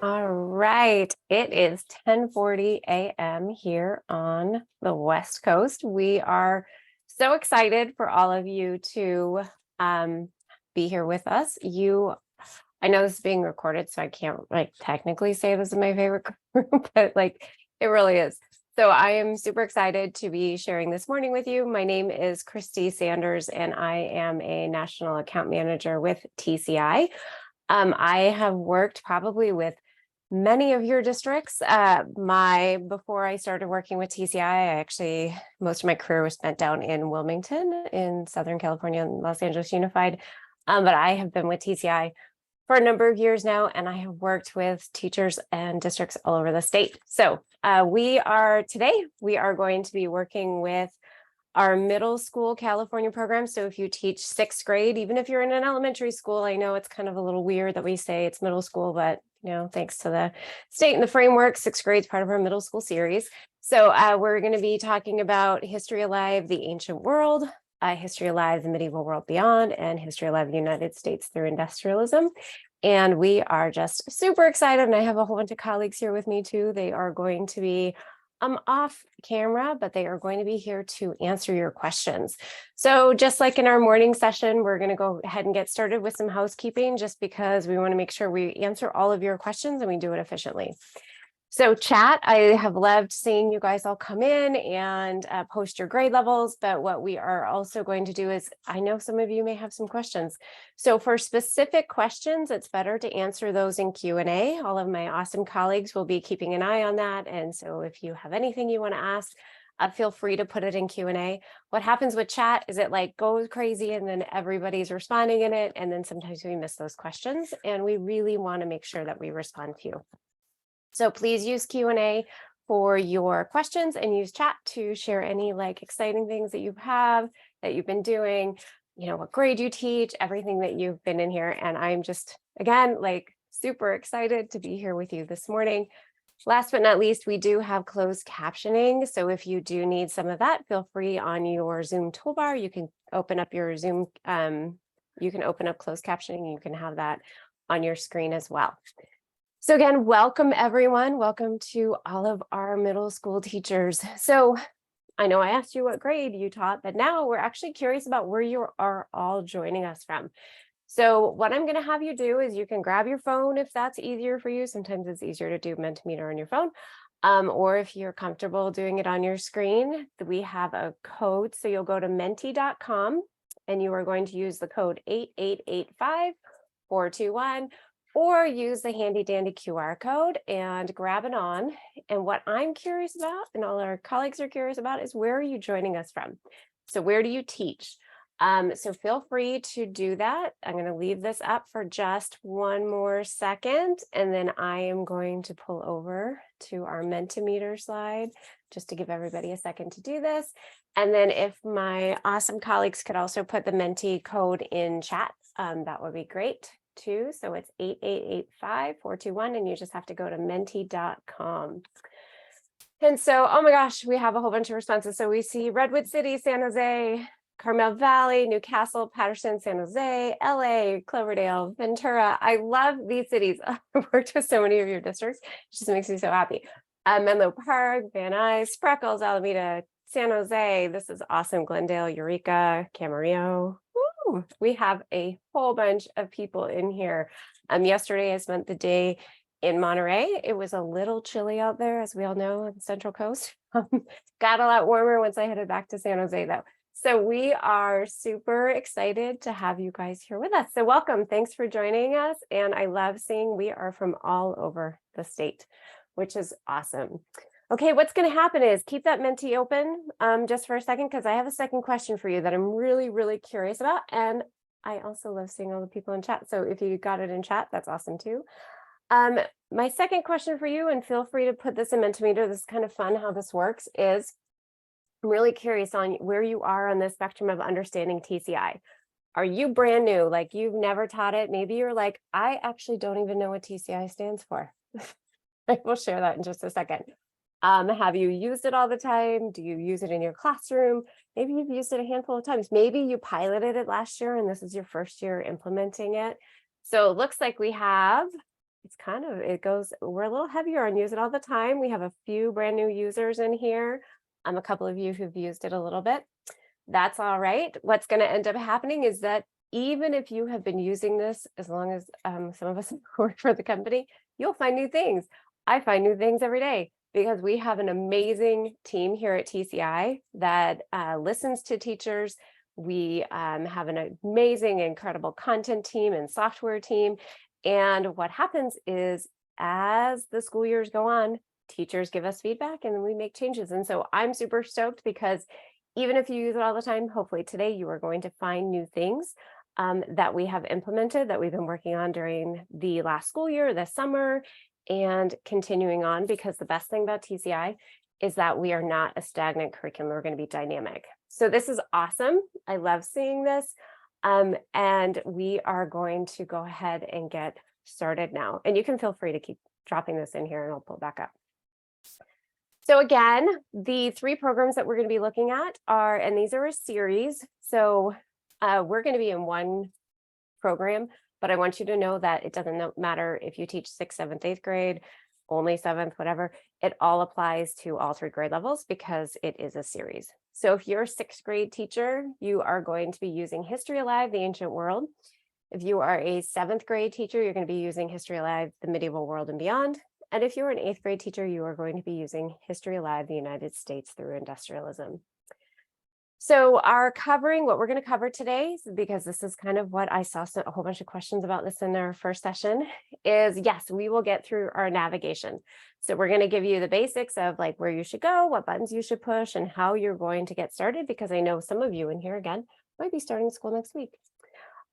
All right, it is 10:40 a.m. here on the West Coast. We are so excited for all of you to be here with us. I know this is being recorded, so I can't technically say this is my favorite group, but it really is. So I am super excited to be sharing this morning with you. My name is Christy Sanders, and I am a national account manager with TCI. I have worked probably with many of your districts. Before I started working with TCI, most of my career was spent down in Wilmington in Southern California and Los Angeles Unified. But I have been with TCI for a number of years now, and I have worked with teachers and districts all over the state. So today we are going to be working with our middle school California program. So if you teach sixth grade, even if you're in an elementary school, I know it's kind of a little weird that we say it's middle school, but thanks to the state and the framework, sixth grade is part of our middle school series. So we're going to be talking about History Alive, the Ancient World, History Alive, the Medieval World Beyond, and History Alive, the United States through Industrialism. And we are just super excited. And I have a whole bunch of colleagues here with me too. They are going to be off camera, but they are going to be here to answer your questions. So just like in our morning session, we're going to go ahead and get started with some housekeeping, just because we want to make sure we answer all of your questions and we do it efficiently. So chat, I have loved seeing you guys all come in and post your grade levels, but what we are also going to do is, I know some of you may have some questions. So for specific questions, it's better to answer those in Q&A. All of my awesome colleagues will be keeping an eye on that. And so if you have anything you want to ask, feel free to put it in Q&A. What happens with chat is it goes crazy and then everybody's responding in it. And then sometimes we miss those questions, and we really want to make sure that we respond to you. So please use Q&A for your questions and use chat to share any exciting things that you have, that you've been doing, what grade you teach, everything that you've been in here. And I'm just, again, super excited to be here with you this morning. Last but not least, we do have closed captioning. So if you do need some of that, feel free on your Zoom toolbar. You can open up your Zoom, you can open up closed captioning. You can have that on your screen as well. So again, welcome everyone. Welcome to all of our middle school teachers. So I know I asked you what grade you taught, but now we're actually curious about where you are all joining us from. So what I'm going to have you do is you can grab your phone if that's easier for you. Sometimes it's easier to do Mentimeter on your phone. Or if you're comfortable doing it on your screen, we have a code. So you'll go to menti.com and you are going to use the code 8885421. Or use the handy dandy QR code and grab it on. And what I'm curious about, and all our colleagues are curious about, is where are you joining us from? So where do you teach? So feel free to do that. I'm going to leave this up for just one more second, and then I am going to pull over to our Mentimeter slide just to give everybody a second to do this. And then if my awesome colleagues could also put the Menti code in chat, that would be great too. So it's 8885421, and you just have to go to menti.com. And so, oh my gosh, we have a whole bunch of responses. So we see Redwood City, San Jose, Carmel Valley, Newcastle, Patterson, San Jose, LA, Cloverdale, Ventura. I love these cities. I've worked with so many of your districts. It just makes me so happy. Menlo Park, Van Nuys, Spreckles, Alameda, San Jose. This is awesome. Glendale, Eureka, Camarillo. Woo! We have a whole bunch of people in here. Yesterday I spent the day in Monterey. It was a little chilly out there, as we all know, on the Central Coast. Got a lot warmer once I headed back to San Jose, though. So we are super excited to have you guys here with us. So welcome. Thanks for joining us. And I love seeing we are from all over the state, which is awesome. Okay, what's going to happen is keep that Menti open just for a second, because I have a second question for you that I'm really, really curious about. And I also love seeing all the people in chat. So if you got it in chat, that's awesome too. My second question for you, and feel free to put this in Mentimeter, this is kind of fun how this works, is I'm really curious on where you are on the spectrum of understanding TCI. Are you brand new, like you've never taught it? Maybe you're like, I actually don't even know what TCI stands for. We'll share that in just a second. Have you used it all the time? Do you use it in your classroom? Maybe you've used it a handful of times. Maybe you piloted it last year and this is your first year implementing it. So it looks like we have, it's we're a little heavier on use it all the time. We have a few brand new users in here. A couple of you who've used it a little bit. That's all right. What's going to end up happening is that even if you have been using this, as long as some of us work for the company, you'll find new things. I find new things every day because we have an amazing team here at TCI that listens to teachers. We have an amazing, incredible content team and software team. And what happens is as the school years go on, teachers give us feedback and then we make changes. And so I'm super stoked because even if you use it all the time, hopefully today you are going to find new things that we have implemented that we've been working on during the last school year, this summer, and continuing on, because the best thing about TCI is that we are not a stagnant curriculum. We're going to be dynamic. So this is awesome. I love seeing this. And we are going to go ahead and get started now. And you can feel free to keep dropping this in here and I'll pull it back up. So again, the 3 programs that we're going to be looking at are, and these are a series. So we're going to be in one program, but I want you to know that it doesn't matter if you teach 6th, 7th, 8th grade, only 7th, whatever, it all applies to all 3 grade levels because it is a series. So if you're a 6th grade teacher, you are going to be using History Alive, the Ancient World. If you are a 7th grade teacher, you're going to be using History Alive, the Medieval World and Beyond. And if you're an 8th grade teacher, you are going to be using History Alive, the United States through Industrialism. So what we're going to cover today, because this is kind of what I saw a whole bunch of questions about this in our first session, is yes, we will get through our navigation. So we're going to give you the basics of like where you should go, what buttons you should push, and how you're going to get started, because I know some of you in here, again, might be starting school next week.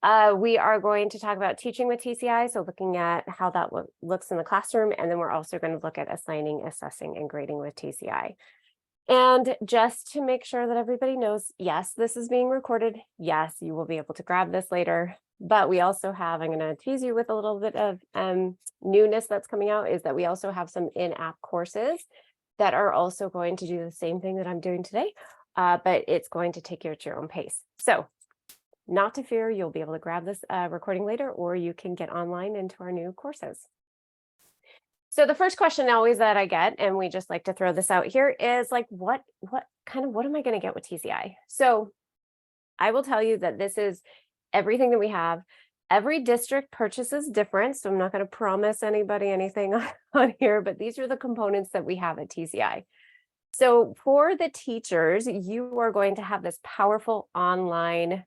We are going to talk about teaching with TCI, so looking at how that looks in the classroom, and then we're also going to look at assigning, assessing, and grading with TCI. And just to make sure that everybody knows, yes, this is being recorded. Yes, you will be able to grab this later. But we also have, I'm going to tease you with a little bit of newness that's coming out, is that we also have some in-app courses that are also going to do the same thing that I'm doing today, but it's going to take you at your own pace. So not to fear, you'll be able to grab this recording later, or you can get online into our new courses. So the first question always that I get, and we just like to throw this out here, is like, what am I going to get with TCI? So I will tell you that this is everything that we have. Every district purchases different, so I'm not going to promise anybody anything on here, but these are the components that we have at TCI. So for the teachers, you are going to have this powerful online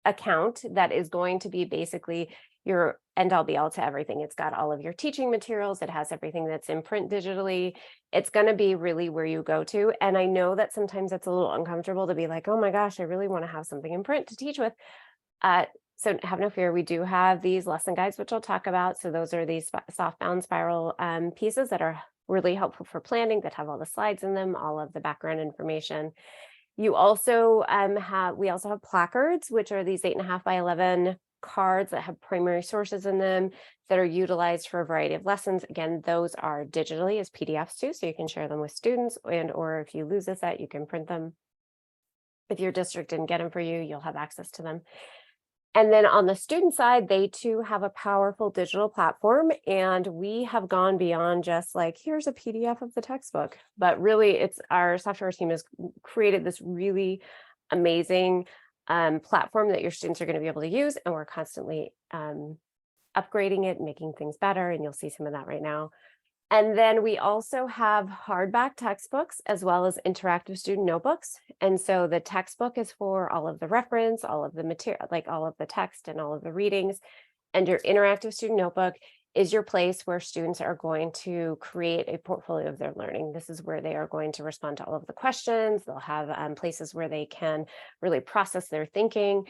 account that is going to be basically your end all be all to everything. It's got all of your teaching materials. It has everything that's in print digitally. It's going to be really where you go to. And I know that sometimes it's a little uncomfortable to be like, oh my gosh, I really want to have something in print to teach with. So have no fear. We do have these lesson guides, which I'll talk about. So those are these softbound spiral pieces that are really helpful for planning, that have all the slides in them, all of the background information. You also we also have placards, which are these 8.5 by 11 cards that have primary sources in them that are utilized for a variety of lessons. Again, those are digitally as PDFs too, so you can share them with students, or if you lose a set, you can print them. If your district didn't get them for you, you'll have access to them. And then on the student side, they too have a powerful digital platform, and we have gone beyond just like, here's a PDF of the textbook, but really it's our software team has created this really amazing platform that your students are going to be able to use, and we're constantly upgrading it, making things better, and you'll see some of that right now. And then we also have hardback textbooks as well as interactive student notebooks. And so the textbook is for all of the reference, all of the material, like all of the text and all of the readings. And your interactive student notebook is your place where students are going to create a portfolio of their learning. This is where they are going to respond to all of the questions. They'll have places where they can really process their thinking.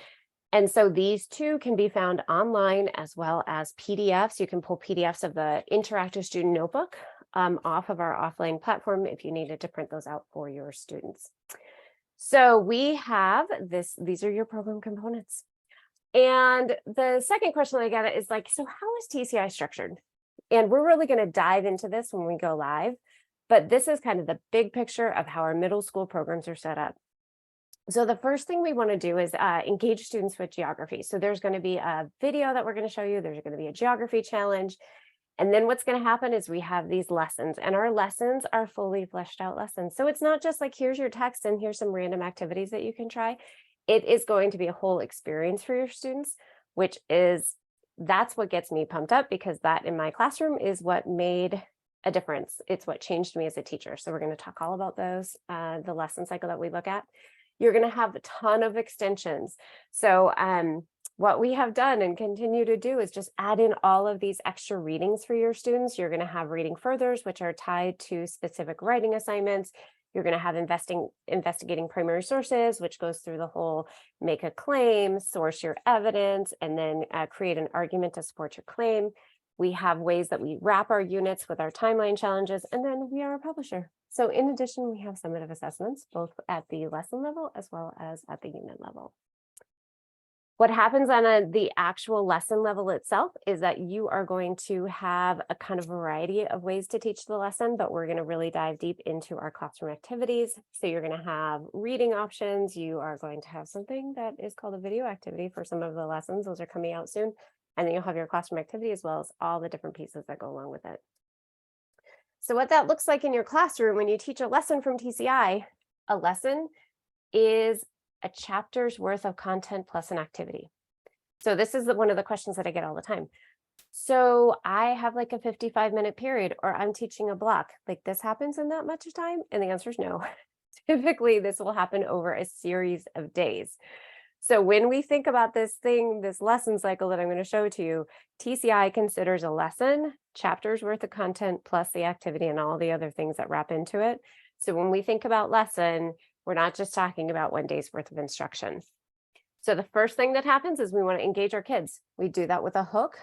And so these two can be found online as well as PDFs. You can pull PDFs of the interactive student notebook off of our offline platform if you needed to print those out for your students. So we have these are your program components. And the second question I get is like, so how is TCI structured? And we're really going to dive into this when we go live, but this is kind of the big picture of how our middle school programs are set up. So the first thing we want to do is engage students with geography. So there's going to be a video that we're going to show you. There's going to be a geography challenge. And then what's going to happen is we have these lessons, and our lessons are fully fleshed out lessons. So it's not just like, here's your text and here's some random activities that you can try. It is going to be a whole experience for your students, that's what gets me pumped up, because that in my classroom is what made a difference. It's what changed me as a teacher. So we're going to talk all about those, the lesson cycle that we look at. You're going to have a ton of extensions. So what we have done and continue to do is just add in all of these extra readings for your students. You're going to have reading furthers, which are tied to specific writing assignments. You're going to have investigating primary sources, which goes through the whole make a claim, source your evidence, and then create an argument to support your claim. We have ways that we wrap our units with our timeline challenges, and then we are a publisher. So in addition, we have summative assessments, both at the lesson level as well as at the unit level. What happens on the actual lesson level itself is that you are going to have a kind of variety of ways to teach the lesson, but we're going to really dive deep into our classroom activities. So you're going to have reading options. You are going to have something that is called a video activity for some of the lessons. Those are coming out soon. And then you'll have your classroom activity as well as all the different pieces that go along with it. So what that looks like in your classroom when you teach a lesson from TCI, a lesson is a chapter's worth of content plus an activity. So this is one of the questions that I get all the time. So I have like a 55-minute period, or I'm teaching a block. Like, this happens in that much time? And the answer is no. Typically, this will happen over a series of days. So when we think about this lesson cycle that I'm going to show to you, TCI considers a lesson, chapter's worth of content plus the activity and all the other things that wrap into it. So when we think about lesson, we're not just talking about 1 day's worth of instruction. So the first thing that happens is we want to engage our kids. We do that with a hook.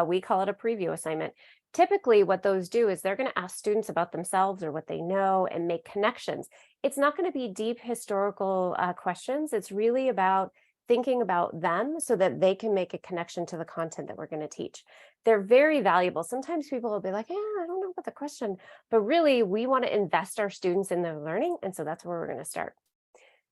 We call it a preview assignment. Typically what those do is they're going to ask students about themselves or what they know and make connections. It's not going to be deep historical questions. It's really about thinking about them so that they can make a connection to the content that we're going to teach. They're very valuable. Sometimes people will be like, yeah, I don't know about the question, but really we want to invest our students in their learning. And so that's where we're going to start.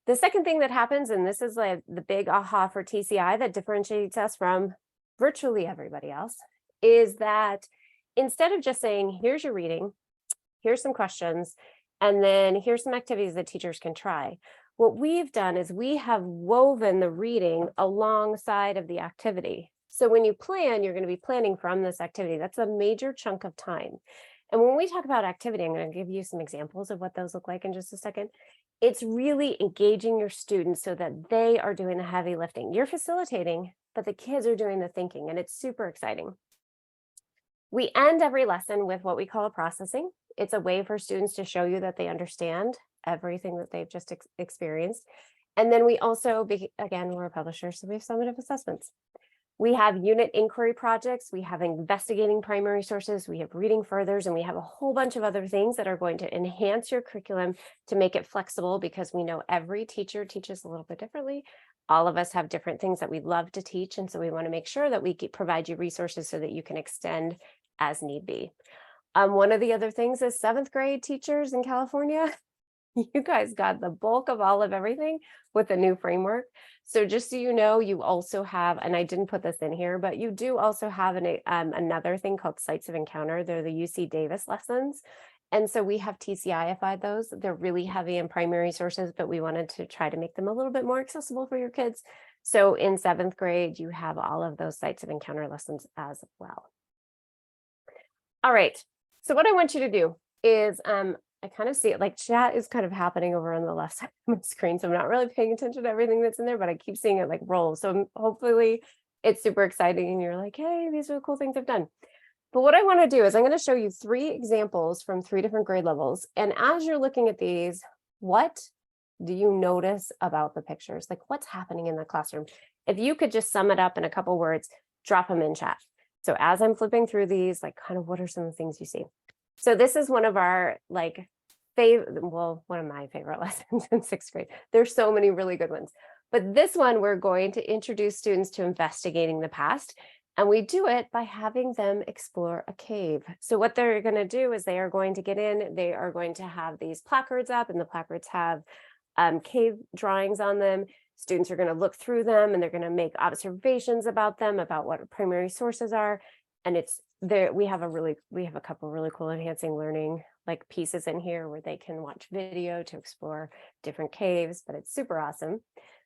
The second thing that happens, and this is like the big aha for TCI that differentiates us from virtually everybody else, is that instead of just saying, here's your reading, here's some questions, and then here's some activities that teachers can try, what we've done is we have woven the reading alongside of the activity. So when you plan, you're going to be planning from this activity. That's a major chunk of time. And when we talk about activity, I'm going to give you some examples of what those look like in just a second. It's really engaging your students so that they are doing the heavy lifting. You're facilitating, but the kids are doing the thinking, and it's super exciting. We end every lesson with what we call a processing. It's a way for students to show you that they understand everything that they've just experienced. And then we also, again, we're a publisher, so we have summative assessments. We have unit inquiry projects, we have investigating primary sources, we have reading furthers, and we have a whole bunch of other things that are going to enhance your curriculum to make it flexible, because we know every teacher teaches a little bit differently. All of us have different things that we love to teach, and so we want to make sure that we provide you resources so that you can extend as need be. One of the other things is 7th grade teachers in California. You guys got the bulk of all of everything with the new framework. So just so you know, you also have, and I didn't put this in here, but you do also have another thing called Sites of Encounter. They're the UC Davis lessons. And so we have TCI-ified those. They're really heavy in primary sources, but we wanted to try to make them a little bit more accessible for your kids. So in 7th grade, you have all of those Sites of Encounter lessons as well. All right. So what I want you to do is, I kind of see it like chat is kind of happening over on the left side of my screen. So I'm not really paying attention to everything that's in there, but I keep seeing it like roll. So hopefully it's super exciting and you're like, hey, these are the cool things I've done. But what I want to do is I'm going to show you 3 examples from 3 different grade levels. And as you're looking at these, what do you notice about the pictures? Like, what's happening in the classroom? If you could just sum it up in a couple words, drop them in chat. So as I'm flipping through these, like, kind of what are some of the things you see? So this is one of our one of my favorite lessons in 6th grade. There's so many really good ones, but this one, we're going to introduce students to investigating the past. And we do it by having them explore a cave. So what they're going to do is they are going to get in, they are going to have these placards up, and the placards have cave drawings on them. Students are going to look through them and they're going to make observations about them, about what primary sources are. And it's we have a couple really cool enhancing learning like pieces in here where they can watch video to explore different caves, but it's super awesome.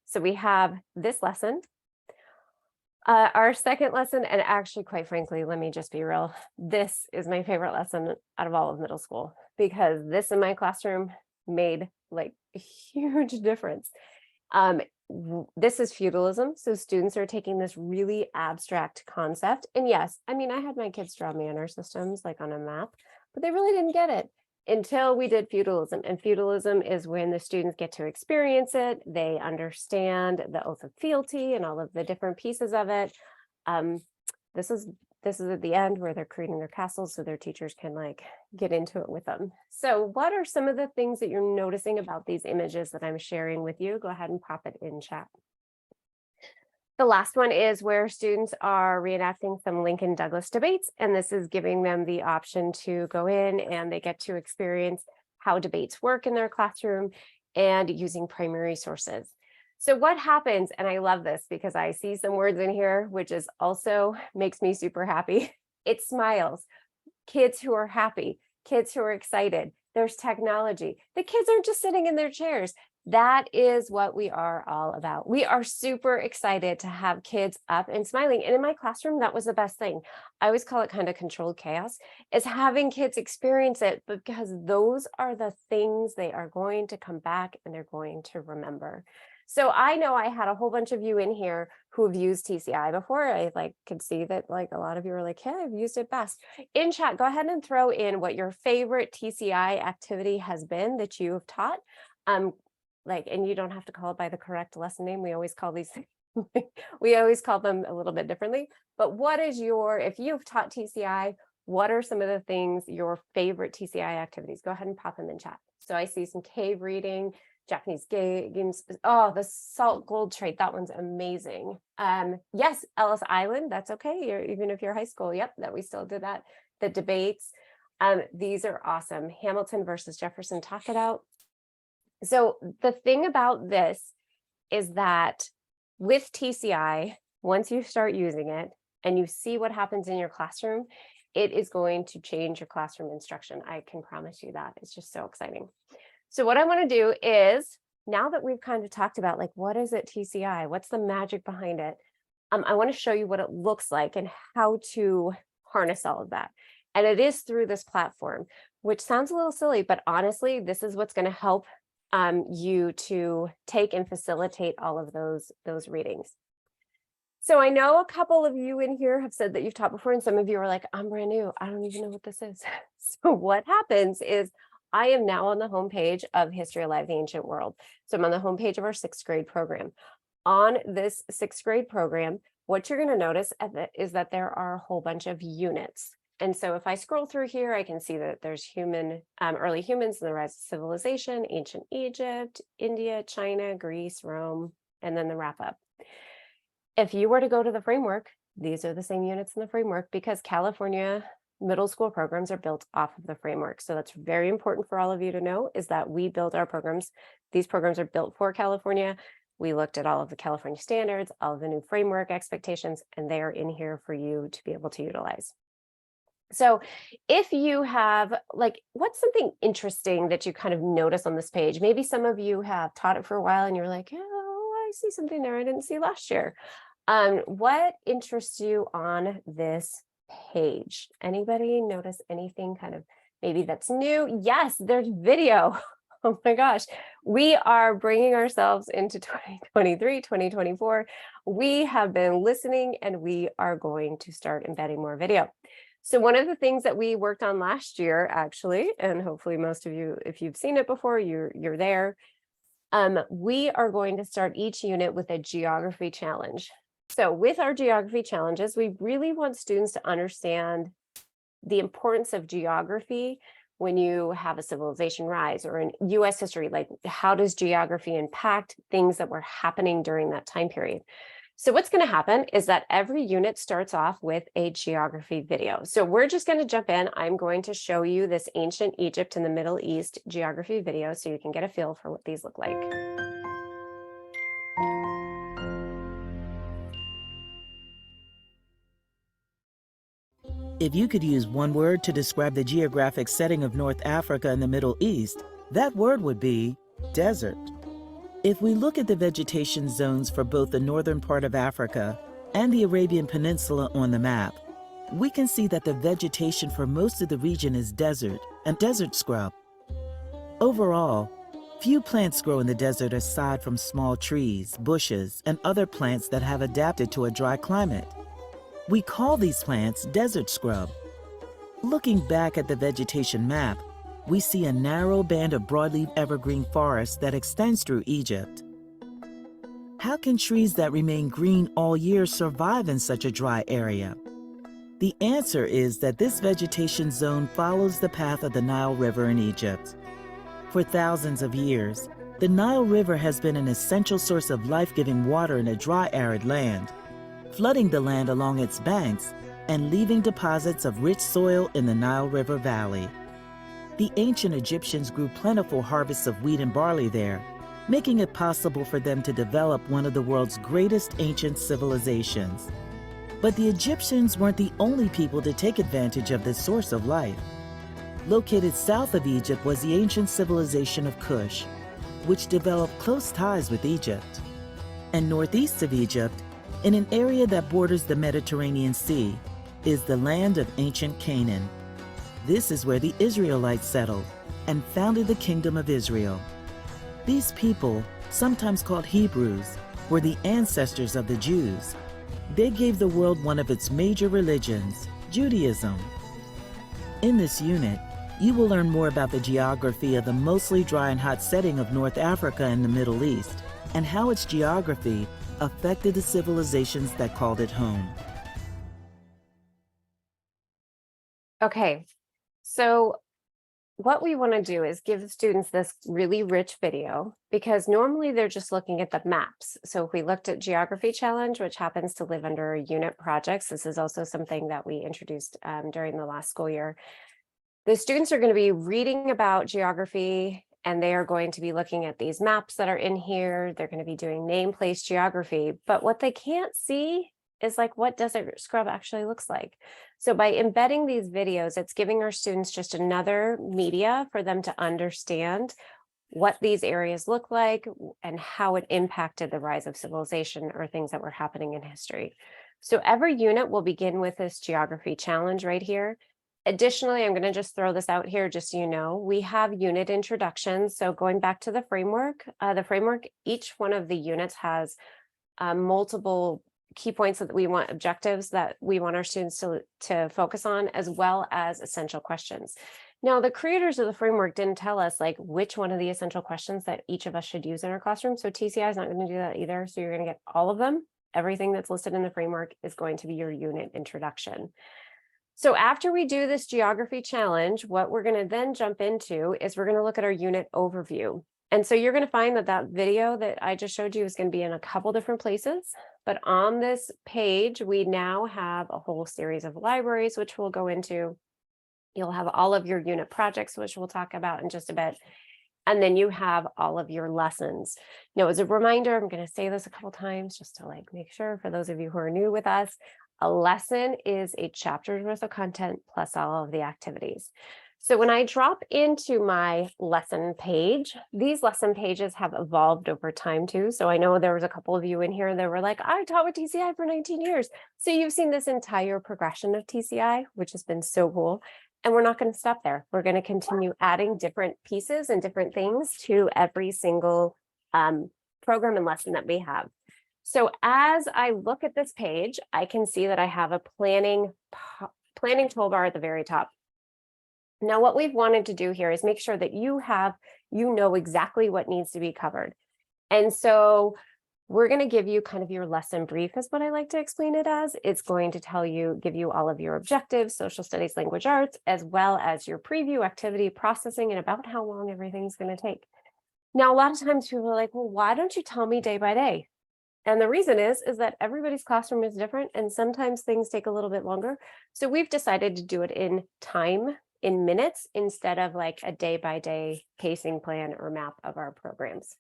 So we have this lesson. Our second lesson, and actually, quite frankly, let me just be real, this is my favorite lesson out of all of middle school because this in my classroom made like a huge difference. This is feudalism. So students are taking this really abstract concept. And yes, I mean, I had my kids draw manor systems like on a map, but they really didn't get it until we did feudalism. And feudalism is when the students get to experience it. They understand the oath of fealty and all of the different pieces of it. Um, this is at the end where they're creating their castles so their teachers can like get into it with them. So what are some of the things that you're noticing about these images that I'm sharing with you? Go ahead and pop it in chat. The last one is where students are reenacting some Lincoln Douglas debates, and this is giving them the option to go in and they get to experience how debates work in their classroom and using primary sources. So what happens, and I love this because I see some words in here, which is also makes me super happy. It smiles. Kids who are happy, kids who are excited. There's technology. The kids aren't just sitting in their chairs. That is what we are all about. We are super excited to have kids up and smiling. And in my classroom, that was the best thing. I always call it kind of controlled chaos, is having kids experience it because those are the things they are going to come back and they're going to remember. So I know I had a whole bunch of you in here who have used TCI before. I like could see that like a lot of you are like, hey, I've used it best. In chat, go ahead and throw in what your favorite TCI activity has been that you have taught. And you don't have to call it by the correct lesson name. We always call these we always call them a little bit differently. But what is if you've taught TCI, what are some of the things, your favorite TCI activities? Go ahead and pop them in chat. So I see some cave reading, Japanese games. Oh, the salt gold trade. That one's amazing. Yes, Ellis Island. That's okay. Even if you're high school. Yep, that we still did that. The debates. These are awesome. Hamilton versus Jefferson. Talk it out. So the thing about this is that with TCI, once you start using it and you see what happens in your classroom, it is going to change your classroom instruction. I can promise you that. It's just so exciting. So what I want to do is, now that we've kind of talked about like, what is it TCI? What's the magic behind it? I want to show you what it looks like and how to harness all of that. And it is through this platform, which sounds a little silly, but honestly, this is what's going to help you to take and facilitate all of those readings. So I know a couple of you in here have said that you've taught before, and some of you are like, I'm brand new. I don't even know what this is. So what happens is I am now on the homepage of History Alive, the Ancient World. So I'm on the homepage of our 6th grade program. On this 6th grade program, what you're going to notice is that there are a whole bunch of units. And so if I scroll through here, I can see that there's early humans and the rise of civilization, ancient Egypt, India, China, Greece, Rome, and then the wrap up. If you were to go to the framework, these are the same units in the framework because California middle school programs are built off of the framework. So that's very important for all of you to know, is that we build our programs. These programs are built for California. We looked at all of the California standards, all of the new framework expectations, and they are in here for you to be able to utilize. So if you have like, what's something interesting that you kind of notice on this page? Maybe some of you have taught it for a while and you're like, oh, I see something there I didn't see last year. What interests you on this page? Anybody notice anything kind of maybe that's new? Yes, there's video. Oh my gosh, we are bringing ourselves into 2023, 2024. We have been listening and we are going to start embedding more video. So one of the things that we worked on last year, actually, and hopefully most of you, if you've seen it before, you're there. We are going to start each unit with a geography challenge. So with our geography challenges, we really want students to understand the importance of geography when you have a civilization rise or in US history, like how does geography impact things that were happening during that time period? So what's going to happen is that every unit starts off with a geography video. So we're just going to jump in. I'm going to show you this ancient Egypt and the Middle East geography video so you can get a feel for what these look like. If you could use one word to describe the geographic setting of North Africa and the Middle East, that word would be desert. If we look at the vegetation zones for both the northern part of Africa and the Arabian Peninsula on the map, we can see that the vegetation for most of the region is desert and desert scrub. Overall, few plants grow in the desert aside from small trees, bushes, and other plants that have adapted to a dry climate. We call these plants desert scrub. Looking back at the vegetation map, we see a narrow band of broadleaf evergreen forest that extends through Egypt. How can trees that remain green all year survive in such a dry area? The answer is that this vegetation zone follows the path of the Nile River in Egypt. For thousands of years, the Nile River has been an essential source of life-giving water in a dry, arid land, flooding the land along its banks and leaving deposits of rich soil in the Nile River Valley. The ancient Egyptians grew plentiful harvests of wheat and barley there, making it possible for them to develop one of the world's greatest ancient civilizations. But the Egyptians weren't the only people to take advantage of this source of life. Located south of Egypt was the ancient civilization of Kush, which developed close ties with Egypt. And northeast of Egypt, in an area that borders the Mediterranean Sea, is the land of ancient Canaan. This is where the Israelites settled and founded the Kingdom of Israel. These people, sometimes called Hebrews, were the ancestors of the Jews. They gave the world one of its major religions, Judaism. In this unit, you will learn more about the geography of the mostly dry and hot setting of North Africa and the Middle East, and how its geography affected the civilizations that called it home. Okay, so what we want to do is give students this really rich video, because normally they're just looking at the maps. So if we looked at Geography Challenge, which happens to live under unit projects, this is also something that we introduced during the last school year. The students are going to be reading about geography, and they are going to be looking at these maps that are in here. They're going to be doing name, place, geography, but what they can't see is like what desert scrub actually looks like. So by embedding these videos, it's giving our students just another media for them to understand what these areas look like and how it impacted the rise of civilization or things that were happening in history. So every unit will begin with this geography challenge right here. Additionally, I'm going to just throw this out here just so you know, we have unit introductions. So going back to the framework, each one of the units has multiple key points that we want, objectives that we want our students to focus on, as well as essential questions. Now, the creators of the framework didn't tell us like which one of the essential questions that each of us should use in our classroom. So TCI is not going to do that either. So you're going to get all of them. Everything that's listed in the framework is going to be your unit introduction. So after we do this geography challenge, what we're going to then jump into is we're going to look at our unit overview. And so you're going to find that that video that I just showed you is going to be in a couple different places. But on this page, we now have a whole series of libraries, which we'll go into. You'll have all of your unit projects, which we'll talk about in just a bit. And then you have all of your lessons. Now, as a reminder, I'm going to say this a couple times just to like make sure for those of you who are new with us, a lesson is a chapter's worth of content plus all of the activities. So when I drop into my lesson page, these lesson pages have evolved over time too. So I know there was a couple of you in here that were like, I taught with TCI for 19 years. So you've seen this entire progression of TCI, which has been so cool. And we're not going to stop there. We're going to continue adding different pieces and different things to every single program and lesson that we have. So as I look at this page, I can see that I have a planning toolbar at the very top. Now, what we've wanted to do here is make sure that you know exactly what needs to be covered. And so we're going to give you kind of your lesson brief is what I like to explain it as. It's going to give you all of your objectives, social studies, language arts, as well as your preview, activity, processing, and about how long everything's going to take. Now, a lot of times people are like, well, why don't you tell me day by day? And the reason is that everybody's classroom is different, and sometimes things take a little bit longer. So we've decided to do it in time, in minutes, instead of like a day-by-day pacing plan or map of our programs.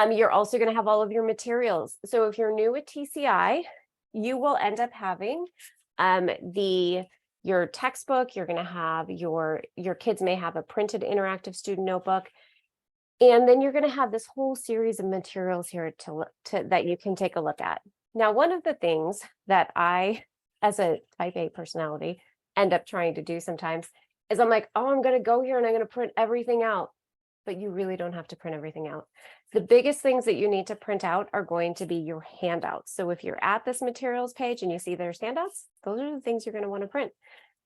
You're also going to have all of your materials. So if you're new at TCI, you will end up having the your textbook, you're going to have your kids may have a printed interactive student notebook, and then you're going to have this whole series of materials here to that you can take a look at. Now, one of the things that I, as a type A personality, end up trying to do sometimes is I'm like, oh, I'm going to go here and I'm going to print everything out. But you really don't have to print everything out. The biggest things that you need to print out are going to be your handouts. So if you're at this materials page and you see there's handouts, those are the things you're going to want to print.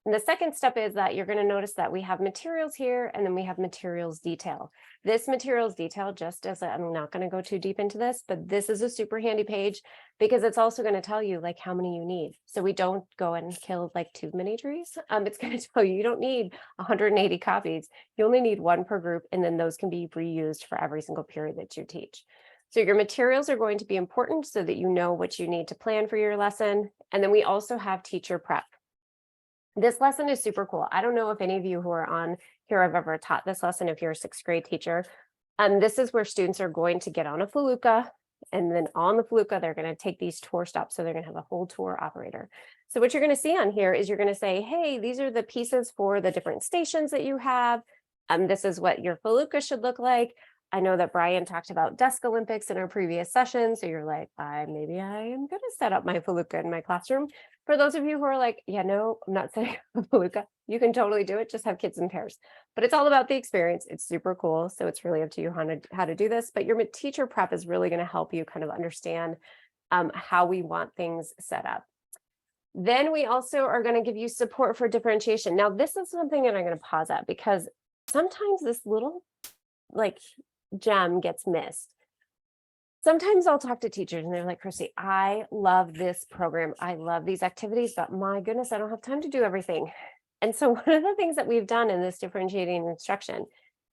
And the second step is that you're going to notice that we have materials here and then we have materials detail. This materials detail, just as I'm not going to go too deep into this, but this is a super handy page because it's also going to tell you like how many you need. So we don't go and kill like too many trees. It's going to tell you you don't need 180 copies. You only need one per group, and then those can be reused for every single period that you teach. So your materials are going to be important so that you know what you need to plan for your lesson. And then we also have teacher prep. This lesson is super cool. I don't know if any of you who are on here have ever taught this lesson if you're a sixth grade teacher. This is where students are going to get on a felucca, and then on the felucca, they're going to take these tour stops. So they're going to have a whole tour operator. So what you're going to see on here is you're going to say, hey, these are the pieces for the different stations that you have. This is what your felucca should look like. I know that Brian talked about desk Olympics in our previous session. So you're like, maybe I am going to set up my felucca in my classroom. For those of you who are like, yeah, no, I'm not setting up a felucca, you can totally do it. Just have kids in pairs. But it's all about the experience. It's super cool. So it's really up to you how to do this. But your teacher prep is really going to help you kind of understand how we want things set up. Then we also are going to give you support for differentiation. Now, this is something that I'm going to pause at because sometimes this little like gem gets missed. Sometimes I'll talk to teachers and they're like, Christy, I love this program. I love these activities, but my goodness, I don't have time to do everything. And so one of the things that we've done in this differentiating instruction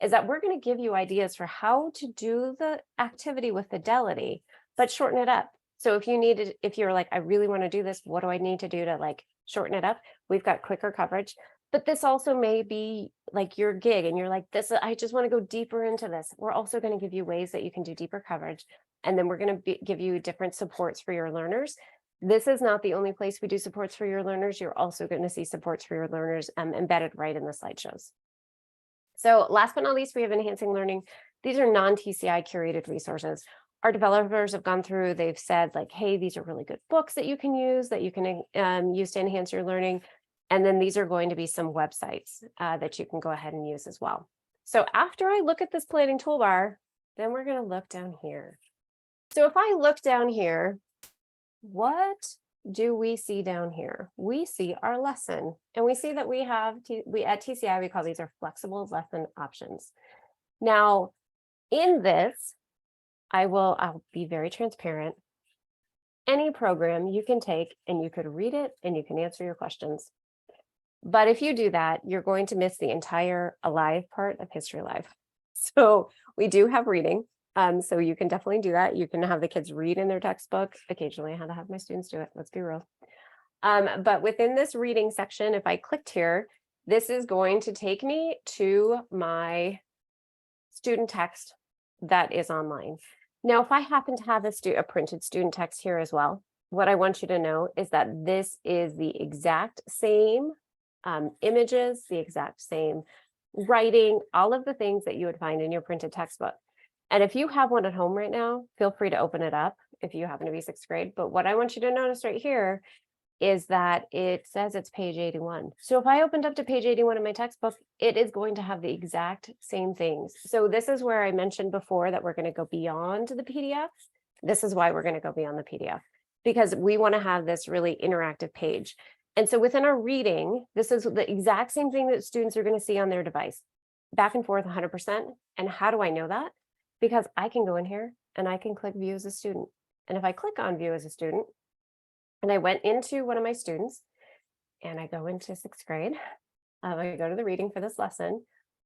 is that we're going to give you ideas for how to do the activity with fidelity, but shorten it up. So if you're like, I really want to do this, what do I need to do to like shorten it up? We've got quicker coverage. But this also may be like your gig and you're like, I just want to go deeper into this. We're also going to give you ways that you can do deeper coverage. And then we're going to give you different supports for your learners. This is not the only place we do supports for your learners. You're also going to see supports for your learners embedded right in the slideshows. So last but not least, we have enhancing learning. These are non-TCI curated resources. Our developers have gone through, they've said like, hey, these are really good books that you can use use to enhance your learning. And then these are going to be some websites that you can go ahead and use as well. So after I look at this planning toolbar, then we're going to look down here. So if I look down here, what do we see down here? We see our lesson, and we see that we have, at TCI, we call these our flexible lesson options. Now, in this, I'll be very transparent. Any program you can take and you could read it and you can answer your questions. But if you do that, you're going to miss the entire alive part of History Live. So we do have reading. So you can definitely do that. You can have the kids read in their textbook. Occasionally I had to have my students do it. Let's be real. But within this reading section, if I clicked here, this is going to take me to my student text that is online. Now, if I happen to have a printed student text here as well, what I want you to know is that this is the exact same images, the exact same writing, all of the things that you would find in your printed textbook. And if you have one at home right now, feel free to open it up if you happen to be sixth grade. But what I want you to notice right here is that it says it's page 81. So if I opened up to page 81 in my textbook, it is going to have the exact same things. So this is where I mentioned before that we're going to go beyond the PDF. This is why we're going to go beyond the PDF, because we want to have this really interactive page. And so within our reading, this is the exact same thing that students are going to see on their device, back and forth 100%. And how do I know that? Because I can go in here and I can click view as a student. And if I click on view as a student, and I went into one of my students and I go into sixth grade, I go to the reading for this lesson,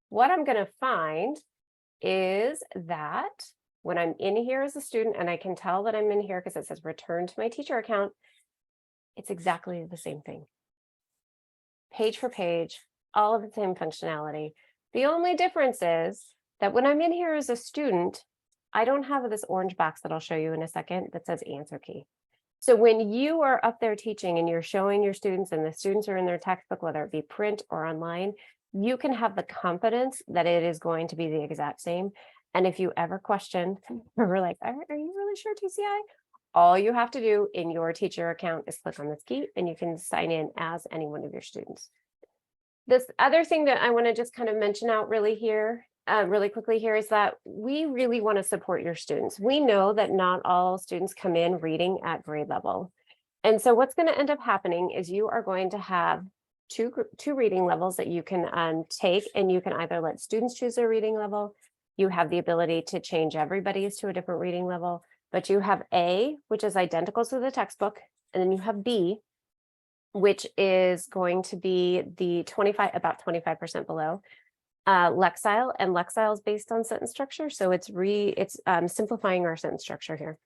what I'm going to find is that when I'm in here as a student, and I can tell that I'm in here because it says return to my teacher account, it's exactly the same thing. Page for page, all of the same functionality. The only difference is that when I'm in here as a student, I don't have this orange box that I'll show you in a second that says answer key. So when you are up there teaching and you're showing your students and the students are in their textbook, whether it be print or online, you can have the confidence that it is going to be the exact same. And if you ever question, or we're like, are you really sure TCI? All you have to do in your teacher account is click on this key and you can sign in as any one of your students. This other thing that I want to just kind of mention out really quickly here is that we really want to support your students. We know that not all students come in reading at grade level. And so what's going to end up happening is you are going to have two reading levels that you can take, and you can either let students choose their reading level. You have the ability to change everybody's to a different reading level, but you have A, which is identical to the textbook, and then you have B, which is going to be the about 25% below. Lexile, and Lexile is based on sentence structure. So it's simplifying our sentence structure here.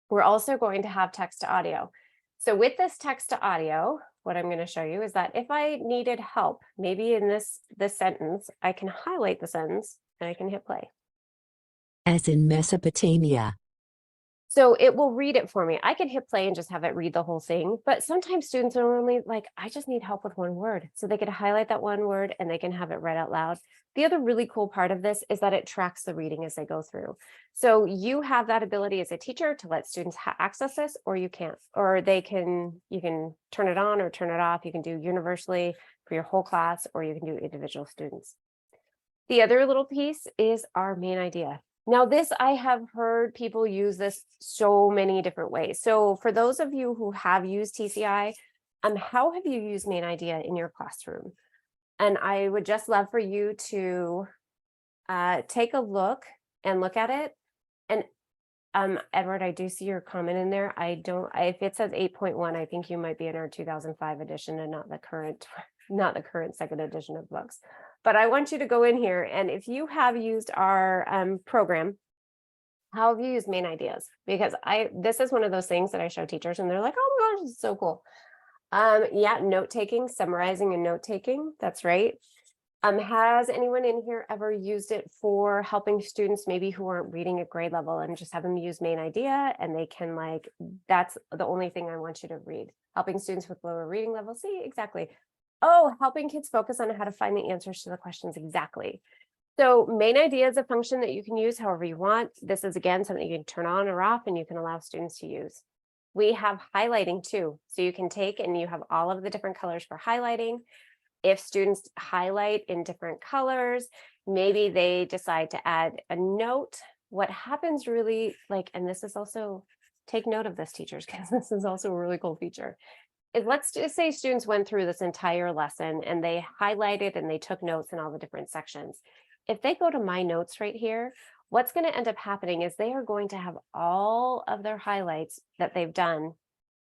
We're also going to have text to audio. So with this text to audio, what I'm going to show you is that if I needed help, maybe in this sentence, I can highlight the sentence and I can hit play. As in Mesopotamia. So it will read it for me. I can hit play and just have it read the whole thing, but sometimes students are only like, I just need help with one word. So they could highlight that one word and they can have it read out loud. The other really cool part of this is that it tracks the reading as they go through. So you have that ability as a teacher to let students access this, or you can't, or you can turn it on or turn it off. You can do universally for your whole class, or you can do individual students. The other little piece is our main idea. Now this, I have heard people use this so many different ways. So for those of you who have used TCI, how have you used main idea in your classroom? And I would just love for you to take a look at it. And Edward, I do see your comment in there. If it says 8.1, I think you might be in our 2005 edition and not the current second edition of books. But I want you to go in here, and if you have used our program, how have you used main ideas? Because this is one of those things that I show teachers and they're like, oh my gosh, this is so cool. Yeah, note-taking, summarizing and note-taking, that's right. Has anyone in here ever used it for helping students maybe who aren't reading at grade level and just have them use main idea and they can that's the only thing I want you to read. Helping students with lower reading levels, see, exactly. Oh, helping kids focus on how to find the answers to the questions, exactly. So main idea is a function that you can use however you want. This is again something you can turn on or off and you can allow students to use. We have highlighting too. So you can take and you have all of the different colors for highlighting. If students highlight in different colors, maybe they decide to add a note. What happens really, and this is also, take note of this, teachers, because this is also a really cool feature. Let's just say students went through this entire lesson and they highlighted and they took notes in all the different sections. If they go to my notes right here, what's going to end up happening is they are going to have all of their highlights that they've done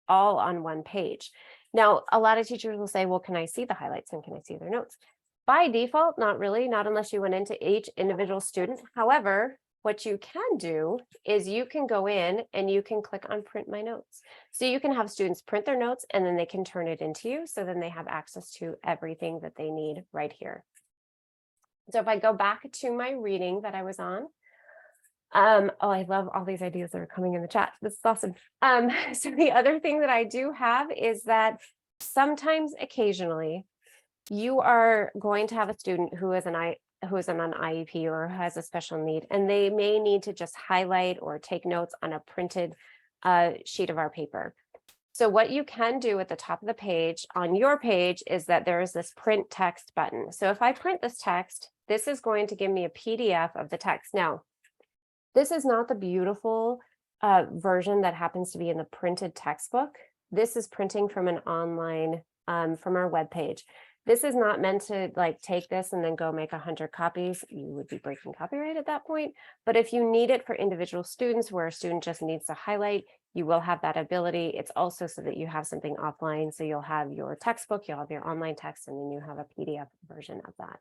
all on one page. Now, a lot of teachers will say, well, can I see the highlights and can I see their notes? By default, not really, not unless you went into each individual student. However, what you can do is you can go in and you can click on print my notes. So you can have students print their notes and then they can turn it into you. So then they have access to everything that they need right here. So if I go back to my reading that I was on, oh, I love all these ideas that are coming in the chat. This is awesome. So the other thing that I do have is that sometimes occasionally you are going to have a student who is on an IEP or has a special need, and they may need to just highlight or take notes on a printed sheet of our paper. So what you can do at the top of the page on your page is that there is this print text button. So if I print this text, this is going to give me a PDF of the text. Now, this is not the beautiful version that happens to be in the printed textbook. This is printing from an online, from our webpage. This is not meant to take this and then go make 100 copies. You would be breaking copyright at that point. But if you need it for individual students where a student just needs to highlight, you will have that ability. It's also so that you have something offline. So you'll have your textbook, you'll have your online text, and then you have a PDF version of that.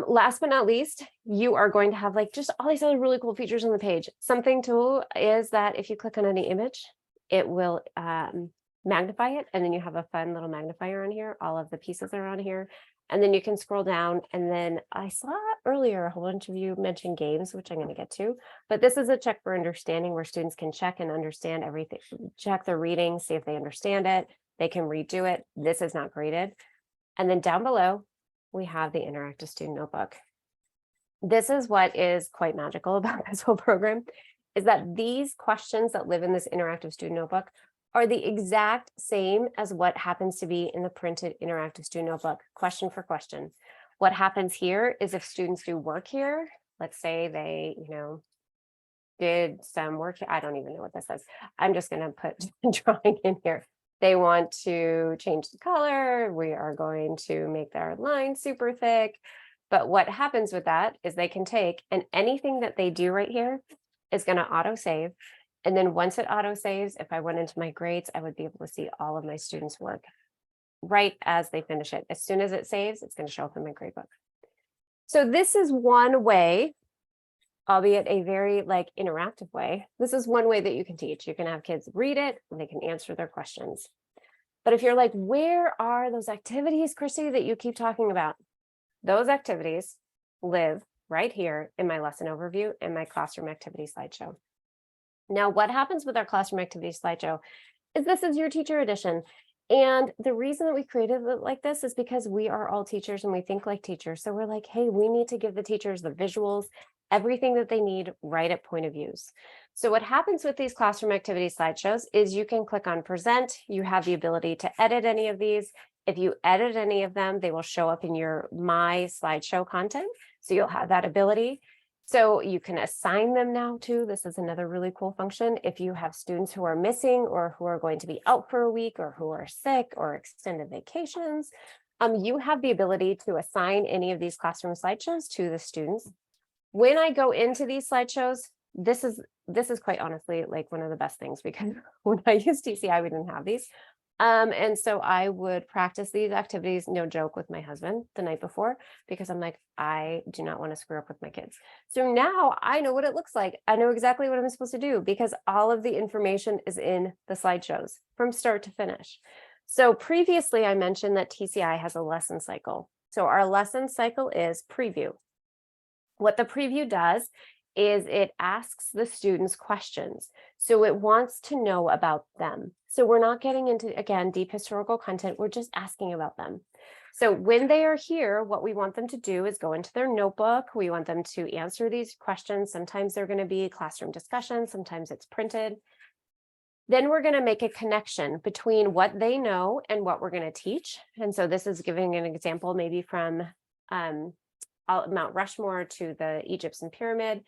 Last but not least, you are going to have just all these other really cool features on the page. Something too is that if you click on any image, it will magnify it, and then you have a fun little magnifier on here. All of the pieces are on here. And then you can scroll down, and then I saw earlier a whole bunch of you mention games, which I'm going to get to, but this is a check for understanding where students can check and understand everything, check their reading, see if they understand it. They can redo it. This is not graded. And then down below, we have the interactive student notebook. This is what is quite magical about this whole program, is that these questions that live in this interactive student notebook are the exact same as what happens to be in the printed interactive student notebook, question for question. What happens here is if students do work here, let's say they, did some work, I don't even know what this says. I'm just going to put drawing in here. They want to change the color. We are going to make their line super thick. But what happens with that is they can take, and anything that they do right here is going to auto save. And then once it auto saves, if I went into my grades, I would be able to see all of my students' work right as they finish it. As soon as it saves, it's going to show up in my gradebook. So this is one way, albeit a very interactive way. This is one way that you can teach. You can have kids read it and they can answer their questions. But if you're like, where are those activities, Chrissy, that you keep talking about? Those activities live right here in my lesson overview and my classroom activity slideshow. Now, what happens with our classroom activity slideshow is this is your teacher edition. And the reason that we created it like this is because we are all teachers and we think like teachers. So we're like, hey, we need to give the teachers the visuals, everything that they need right at point of use. So what happens with these classroom activity slideshows is you can click on present. You have the ability to edit any of these. If you edit any of them, they will show up in your My Slideshow content. So you'll have that ability. So you can assign them now too. This is another really cool function. If you have students who are missing or who are going to be out for a week or who are sick or extended vacations, you have the ability to assign any of these classroom slideshows to the students. When I go into these slideshows, this is quite honestly like one of the best things, because when I used TCI, we didn't have these. And so I would practice these activities, no joke, with my husband the night before, because I'm like, I do not want to screw up with my kids. So now I know what it looks like. I know exactly what I'm supposed to do because all of the information is in the slideshows from start to finish. So previously I mentioned that TCI has a lesson cycle. So our lesson cycle is preview. What the preview does is it asks the students questions. So it wants to know about them. So we're not getting into, again, deep historical content. We're just asking about them. So when they are here, what we want them to do is go into their notebook. We want them to answer these questions. Sometimes they're going to be classroom discussions. Sometimes it's printed. Then we're going to make a connection between what they know and what we're going to teach. And so this is giving an example maybe from Mount Rushmore to the Egyptian pyramid.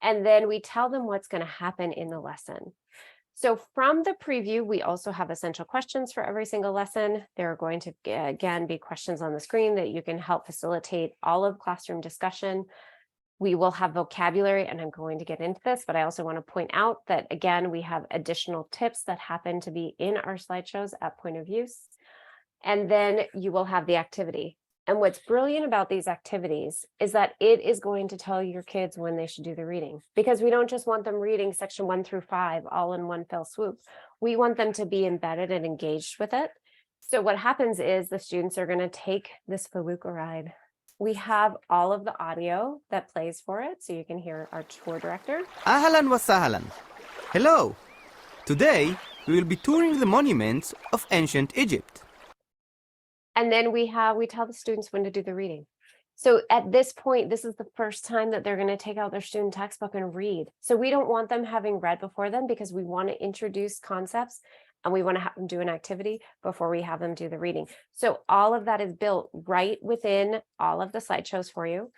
And then we tell them what's going to happen in the lesson. So from the preview, we also have essential questions for every single lesson. There are going to, again, be questions on the screen that you can help facilitate all of classroom discussion. We will have vocabulary, and I'm going to get into this, but I also want to point out that, again, we have additional tips that happen to be in our slideshows at point of use. And then you will have the activity. And what's brilliant about these activities is that it is going to tell your kids when they should do the reading, because we don't just want them reading section 1 through 5 all in one fell swoop. We want them to be embedded and engaged with it. So what happens is the students are going to take this Felucca ride. We have all of the audio that plays for it, so you can hear our tour director. Ahlan wa sahlan. Hello. Today, we will be touring the monuments of ancient Egypt. And then we tell the students when to do the reading. So at this point, this is the first time that they're going to take out their student textbook and read. So we don't want them having read before them, because we want to introduce concepts and we want to have them do an activity before we have them do the reading. So all of that is built right within all of the slideshows for you.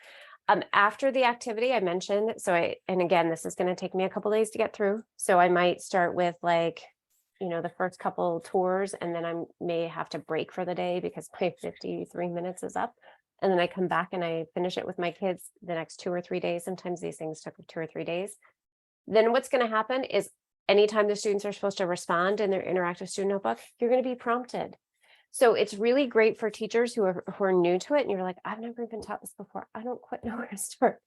After the activity I mentioned, and again, this is going to take me a couple days to get through. So I might start with the first couple tours, and then I may have to break for the day because my 53 minutes is up. And then I come back and I finish it with my kids the next 2 or 3 days. Sometimes these things took 2 or 3 days. Then what's going to happen is anytime the students are supposed to respond in their interactive student notebook, you're going to be prompted. So it's really great for teachers who are new to it. And you're like, I've never been taught this before. I don't quite know where to start.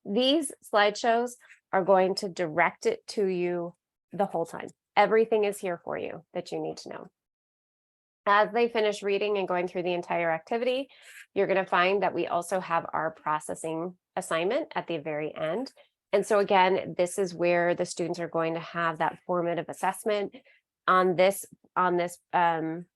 These slideshows are going to direct it to you the whole time. Everything is here for you that you need to know. As they finish reading and going through the entire activity, you're going to find that we also have our processing assignment at the very end. And so again, this is where the students are going to have that formative assessment. On this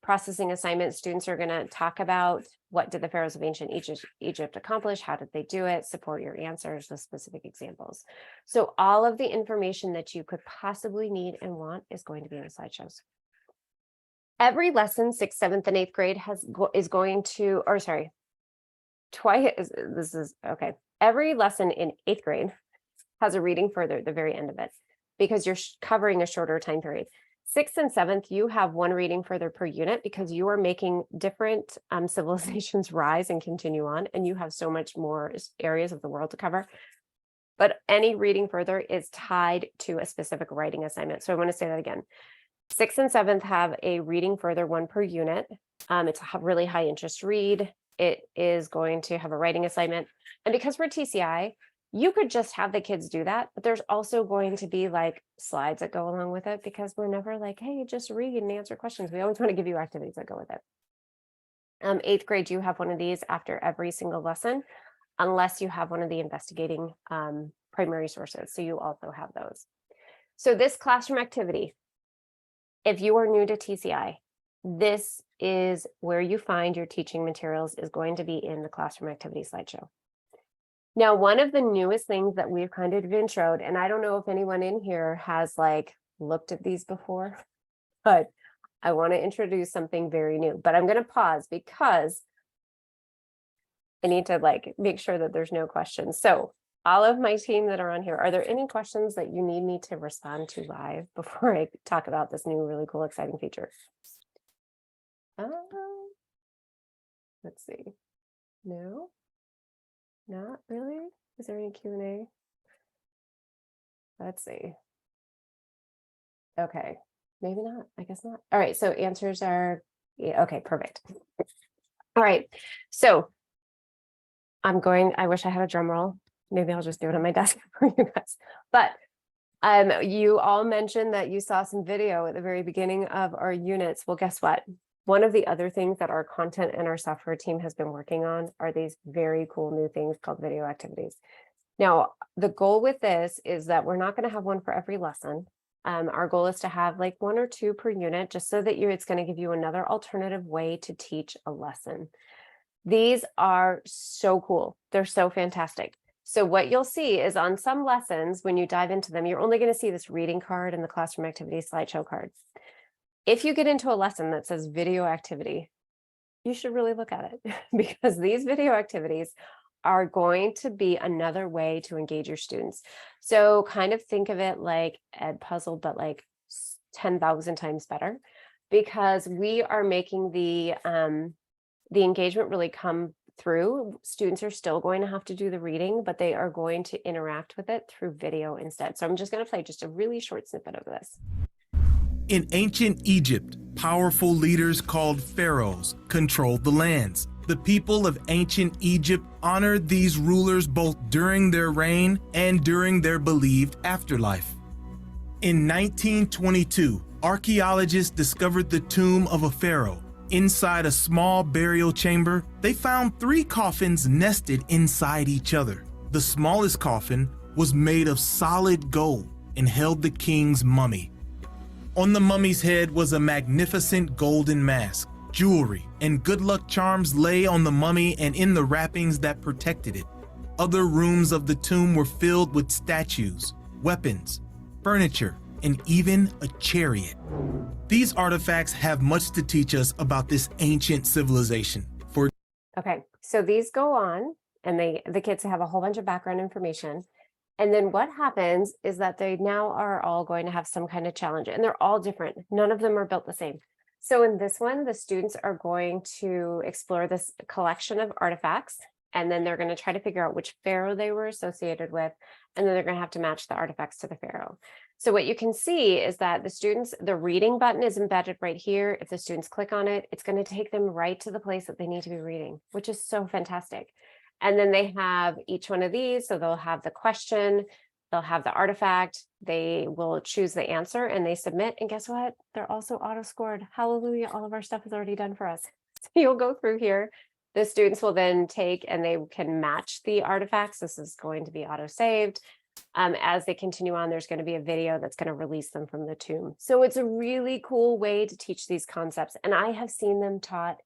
processing assignment, students are going to talk about what did the pharaohs of ancient Egypt accomplish, how did they do it, support your answers with specific examples. So all of the information that you could possibly need and want is going to be in the slideshows. Every lesson, 6th, 7th, and 8th grade is going to, or sorry, every lesson in 8th grade has a reading further at the very end of it, because you're covering a shorter time period. 6th and 7th, you have one reading further per unit because you are making different civilizations rise and continue on, and you have so much more areas of the world to cover. But any reading further is tied to a specific writing assignment. So I want to say that again. 6th and 7th have a reading further, one per unit. It's a really high interest read. It is going to have a writing assignment. And because we're TCI, you could just have the kids do that, but there's also going to be like slides that go along with it, because we're never like, hey, just read and answer questions. We always want to give you activities that go with it. 8th grade, you have one of these after every single lesson, unless you have one of the investigating primary sources. So you also have those. So this classroom activity, if you are new to TCI, this is where you find your teaching materials is going to be in the classroom activity slideshow. Now, one of the newest things that we've kind of introed, and I don't know if anyone in here has like looked at these before, but I want to introduce something very new, but I'm going to pause because I need to like make sure that there's no questions. So all of my team that are on here, are there any questions that you need me to respond to live before I talk about this new, really cool, exciting feature? Let's see. No, not really. Is there any Q&A? Let's see. Okay, maybe not. I guess not. All right, so answers are, yeah, okay, perfect. All right, so I wish I had a drum roll. Maybe I'll just do it on my desk for you guys. But you all mentioned that you saw some video at the very beginning of our units. Well, guess what? One of the other things that our content and our software team has been working on are these very cool new things called video activities. Now, the goal with this is that we're not going to have one for every lesson. Our goal is to have like 1 or 2 per unit, just so that it's going to give you another alternative way to teach a lesson. These are so cool. They're so fantastic. So what you'll see is on some lessons, when you dive into them, you're only going to see this reading card and the classroom activity slideshow card. If you get into a lesson that says video activity, you should really look at it, because these video activities are going to be another way to engage your students. So kind of think of it like Edpuzzle, but like 10,000 times better, because we are making the engagement really come through. Students are still going to have to do the reading, but they are going to interact with it through video instead. So I'm just going to play just a really short snippet of this. In ancient Egypt, powerful leaders called pharaohs controlled the lands. The people of ancient Egypt honored these rulers both during their reign and during their believed afterlife. In 1922, archaeologists discovered the tomb of a pharaoh. Inside a small burial chamber, they found 3 coffins nested inside each other. The smallest coffin was made of solid gold and held the king's mummy. On the mummy's head was a magnificent golden mask. Jewelry and good luck charms lay on the mummy and in the wrappings that protected it. Other rooms of the tomb were filled with statues, weapons, furniture, and even a chariot. These artifacts have much to teach us about this ancient civilization. Okay, so these go on, and the kids have a whole bunch of background information. And then what happens is that they now are all going to have some kind of challenge, and they're all different. None of them are built the same. So in this one, the students are going to explore this collection of artifacts, and then they're going to try to figure out which pharaoh they were associated with, and then they're going to have to match the artifacts to the pharaoh. So what you can see is that the reading button is embedded right here. If the students click on it, it's going to take them right to the place that they need to be reading, which is so fantastic. And then they have each one of these. So they'll have the question, They'll have the artifact, they will choose the answer and they submit. And guess what? They're also auto scored. Hallelujah. All of our stuff is already done for us. So you'll go through here. The students will then take and they can match the artifacts. This is going to be auto saved. As they continue on, there's going to be a video that's going to release them from the tomb. So it's a really cool way to teach these concepts. And I have seen them taught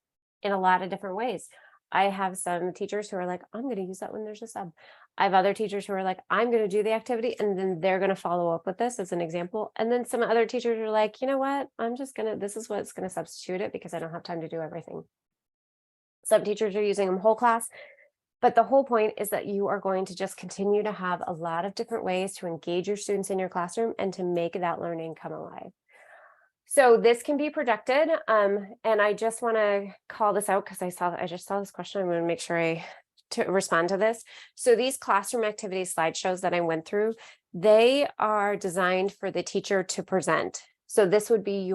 in a lot of different ways. I have some teachers who are like, I'm going to use that when there's a sub. I have other teachers who are like, I'm going to do the activity and then they're going to follow up with this as an example. And then some other teachers are like, you know what, I'm just going to, this is what's going to substitute it because I don't have time to do everything. Some teachers are using them whole class, but the whole point is that you are going to just continue to have a lot of different ways to engage your students in your classroom and to make that learning come alive. So this can be projected, and I just want to call this out because I just saw this question. I'm going to make sure to respond to this. So these classroom activity slideshows that I went through, they are designed for the teacher to present. So this would be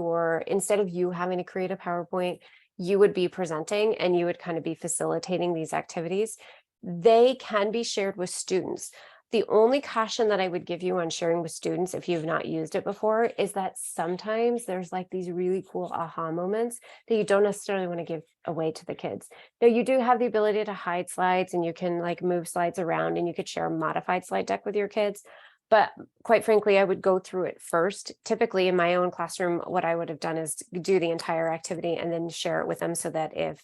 instead of you having to create a PowerPoint, you would be presenting and you would kind of be facilitating these activities. They can be shared with students. The only caution that I would give you on sharing with students, if you've not used it before, is that sometimes there's like these really cool aha moments that you don't necessarily want to give away to the kids. Now, you do have the ability to hide slides and you can like move slides around and you could share a modified slide deck with your kids. But quite frankly, I would go through it first. Typically in my own classroom, what I would have done is do the entire activity and then share it with them so that if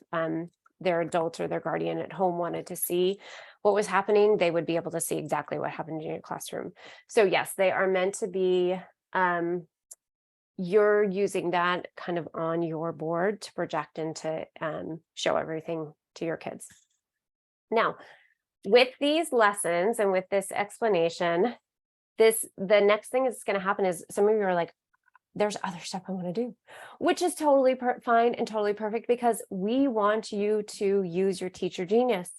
their adult or their guardian at home wanted to see what was happening, they would be able to see exactly what happened in your classroom. So yes, they are meant to be, you're using that kind of on your board to project and to show everything to your kids. Now, with these lessons and with this explanation, the next thing that's going to happen is some of you are like, there's other stuff I want to do, which is totally fine and totally perfect because we want you to use your teacher genius.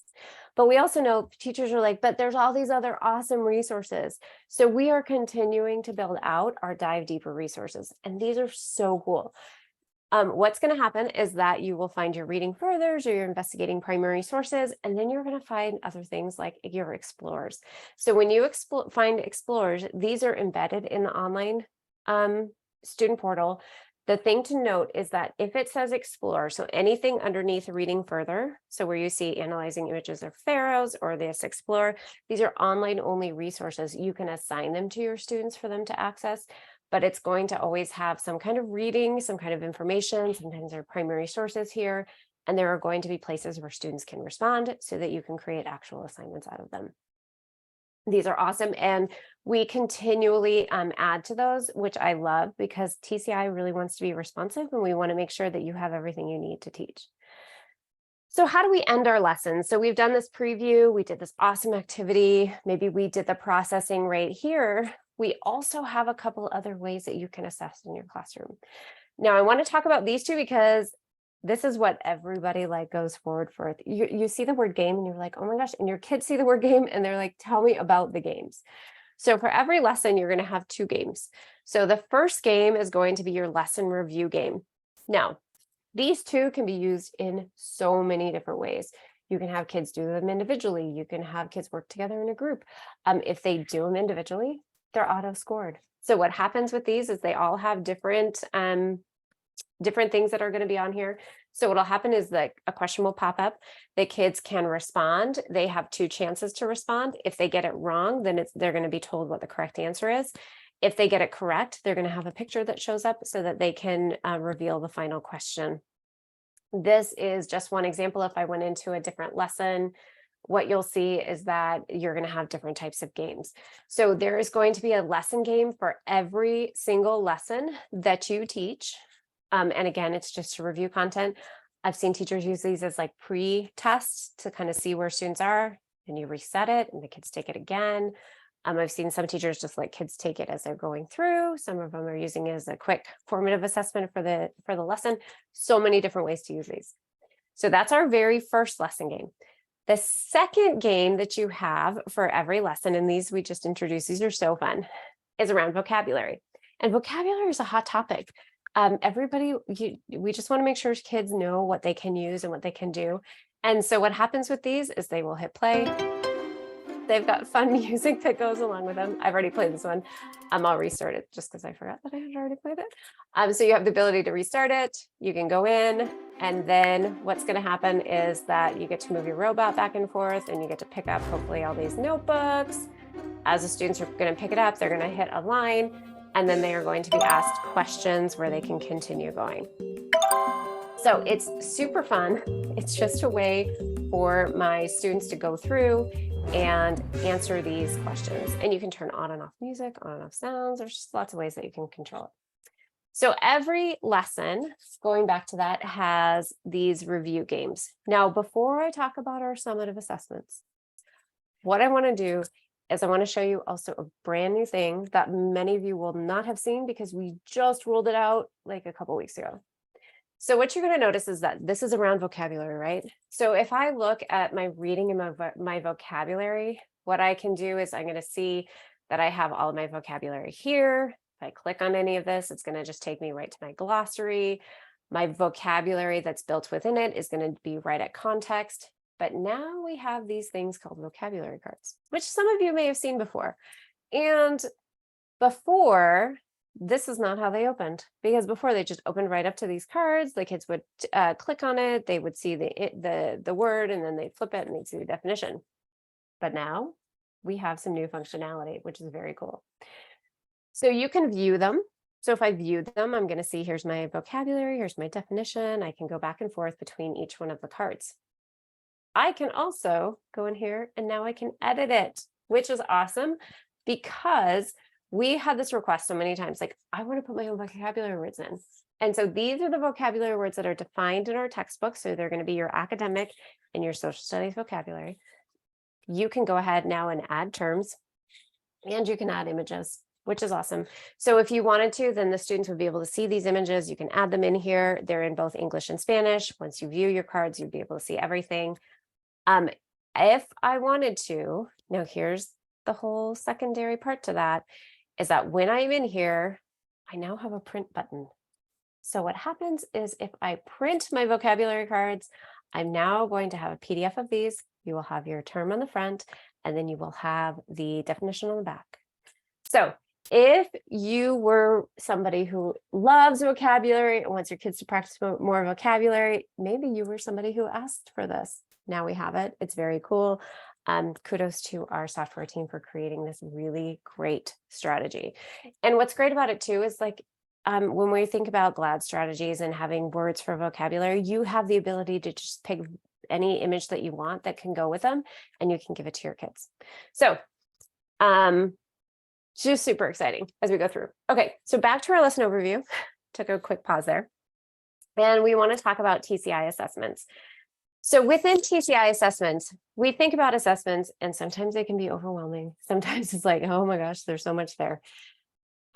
But we also know teachers are like, but there's all these other awesome resources. So we are continuing to build out our dive deeper resources. And these are so cool. What's going to happen is that you will find your reading furthers or your investigating primary sources, and then you're going to find other things like your explorers. So when you find explorers, these are embedded in the online student portal. The thing to note is that if it says explore, so anything underneath reading further, so where you see analyzing images of pharaohs or this explore, these are online only resources. You can assign them to your students for them to access, but it's going to always have some kind of reading, some kind of information. Sometimes there are primary sources here, and there are going to be places where students can respond so that you can create actual assignments out of them. These are awesome. And we continually add to those, which I love because TCI really wants to be responsive and we want to make sure that you have everything you need to teach. So how do we end our lessons? So we've done this preview, we did this awesome activity, maybe we did the processing right here. We also have a couple other ways that you can assess in your classroom. Now I want to talk about these two because this is what everybody like goes forward for. You see the word game and you're like, oh my gosh, and your kids see the word game and they're like, tell me about the games. So for every lesson, you're going to have 2 games. So the first game is going to be your lesson review game. Now, these 2 can be used in so many different ways. You can have kids do them individually. You can have kids work together in a group. If they do them individually, they're auto scored. So what happens with these is they all have different things that are going to be on here. So what'll happen is that a question will pop up. The kids can respond. They have 2 chances to respond. If they get it wrong, then they're going to be told what the correct answer is. If they get it correct, they're going to have a picture that shows up so that they can reveal the final question. This is just one example. If I went into a different lesson, what you'll see is that you're going to have different types of games. So there is going to be a lesson game for every single lesson that you teach. And again, it's just to review content. I've seen teachers use these as like pre-tests to kind of see where students are, and you reset it and the kids take it again. I've seen some teachers just let kids take it as they're going through. Some of them are using it as a quick formative assessment for the lesson. So many different ways to use these. So that's our very first lesson game. The second game that you have for every lesson, and these we just introduced, these are so fun, is around vocabulary. And vocabulary is a hot topic. We just want to make sure kids know what they can use and what they can do. And so what happens with these is they will hit play They've got fun music that goes along with them. I've already played this one. I'll restart it just because I forgot that I had already played it. So you have the ability to restart it. You can go in, and then what's going to happen is that you get to move your robot back and forth, and you get to pick up hopefully all these notebooks. As the students are going to pick it up, they're going to hit a line, and then they are going to be asked questions where they can continue going. So it's super fun. It's just a way for my students to go through and answer these questions. And you can turn on and off music, on and off sounds. There's just lots of ways that you can control it. So every lesson, going back to that, has these review games. Now, before I talk about our summative assessments, what I want to do is I want to show you also a brand new thing that many of you will not have seen because we just rolled it out like a couple weeks ago. So what you're going to notice is that this is around vocabulary, right? So if I look at my reading and my vocabulary, what I can do is I'm going to see that I have all of my vocabulary here. If I click on any of this, it's going to just take me right to my glossary. My vocabulary that's built within it is going to be right at context. But now we have these things called vocabulary cards, which some of you may have seen before. And before, this is not how they opened, because before they just opened right up to these cards. The kids would click on it, they would see the word, and then they'd flip it and they'd see the definition. But now we have some new functionality, which is very cool. So you can view them. So if I view them, I'm going to see here's my vocabulary, here's my definition. I can go back and forth between each one of the cards. I can also go in here and now I can edit it, which is awesome because we had this request so many times, like, I want to put my own vocabulary words in. And so these are the vocabulary words that are defined in our textbook. So they're going to be your academic and your social studies vocabulary. You can go ahead now and add terms, and you can add images, which is awesome. So if you wanted to, then the students would be able to see these images. You can add them in here. They're in both English and Spanish. Once you view your cards, you'd be able to see everything. If I wanted to, now here's the whole secondary part to that, is that when I'm in here, I now have a print button. So what happens is if I print my vocabulary cards, I'm now going to have a PDF of these. You will have your term on the front, and then you will have the definition on the back. So if you were somebody who loves vocabulary and wants your kids to practice more vocabulary, maybe you were somebody who asked for this. Now we have it. It's very cool. Kudos to our software team for creating this really great strategy. And what's great about it too is like when we think about GLAD strategies and having words for vocabulary, you have the ability to just pick any image that you want that can go with them, and you can give it to your kids. So just super exciting as we go through. Okay, so back to our lesson overview. Took a quick pause there. And we want to talk about TCI assessments. So within TCI assessments, we think about assessments and sometimes they can be overwhelming. Sometimes it's like, oh my gosh, there's so much there.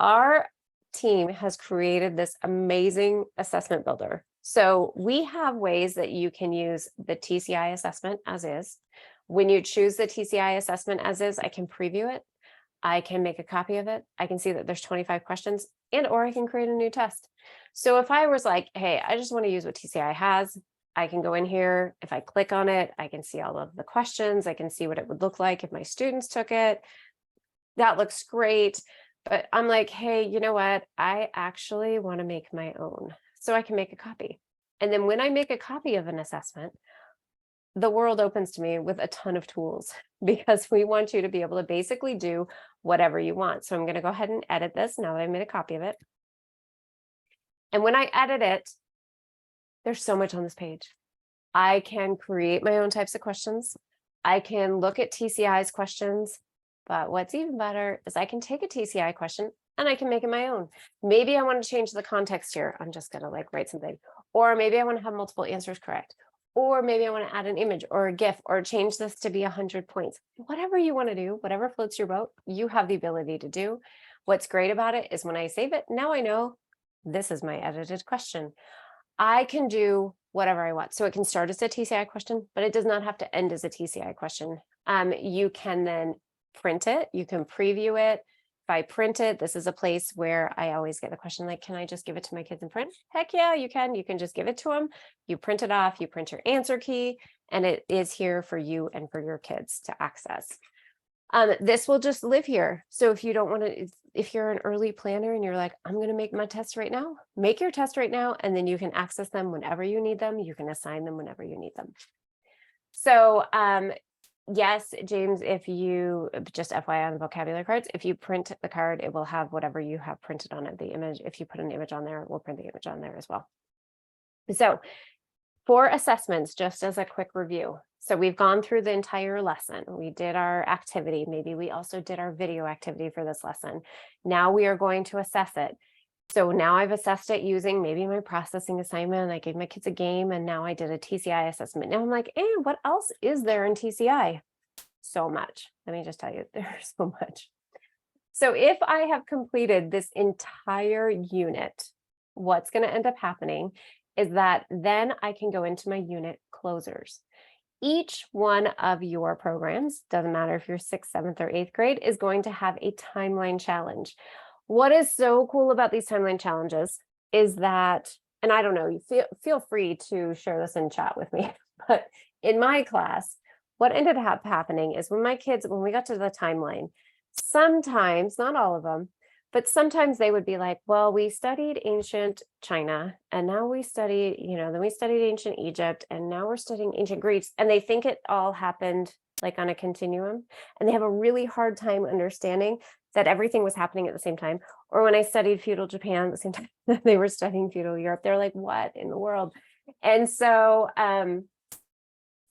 Our team has created this amazing assessment builder. So we have ways that you can use the TCI assessment as is. When you choose the TCI assessment as is, I can preview it. I can make a copy of it. I can see that there's 25 questions, and or I can create a new test. So if I was like, hey, I just want to use what TCI has, I can go in here. If I click on it, I can see all of the questions. I can see what it would look like if my students took it. That looks great. But I'm like, hey, you know what? I actually want to make my own. So I can make a copy. And then when I make a copy of an assessment, the world opens to me with a ton of tools because we want you to be able to basically do whatever you want. So I'm going to go ahead and edit this now that I made a copy of it. And when I edit it, there's so much on this page. I can create my own types of questions. I can look at TCI's questions, but what's even better is I can take a TCI question and I can make it my own. Maybe I want to change the context here. I'm just going to like write something, or maybe I want to have multiple answers correct, or maybe I want to add an image or a GIF or change this to be 100 points. Whatever you want to do, whatever floats your boat, you have the ability to do. What's great about it is when I save it, now I know this is my edited question. I can do whatever I want. So it can start as a TCI question, but it does not have to end as a TCI question. You can then print it. You can preview it. If I print it, this is a place where I always get the question like, can I just give it to my kids in print? Heck yeah, you can. You can just give it to them. You print it off, you print your answer key, and it is here for you and for your kids to access. This will just live here. So if you don't want to, if you're an early planner and you're like, I'm going to make my tests right now, make your test right now, and then you can access them whenever you need them. You can assign them whenever you need them. So yes, James, if you, just FYI on the vocabulary cards, if you print the card, it will have whatever you have printed on it, the image. If you put an image on there, we'll print the image on there as well. So for assessments, just as a quick review. So we've gone through the entire lesson. We did our activity. Maybe we also did our video activity for this lesson. Now we are going to assess it. So now I've assessed it using maybe my processing assignment. I gave my kids a game and now I did a TCI assessment. Now I'm like, what else is there in TCI? So much. Let me just tell you, there's so much. So if I have completed this entire unit, what's going to end up happening is that then I can go into my unit closers. Each one of your programs, doesn't matter if you're 6th, 7th, or 8th grade, is going to have a timeline challenge. What is so cool about these timeline challenges is that, and I don't know, you feel free to share this in chat with me, but in my class, what ended up happening is when we got to the timeline, sometimes, not all of them, but sometimes they would be like, well, we studied ancient China and now we studied, then we studied ancient Egypt and now we're studying ancient Greece. And they think it all happened like on a continuum. And they have a really hard time understanding that everything was happening at the same time. Or when I studied feudal Japan at the same time that they were studying feudal Europe, they're like, what in the world? And so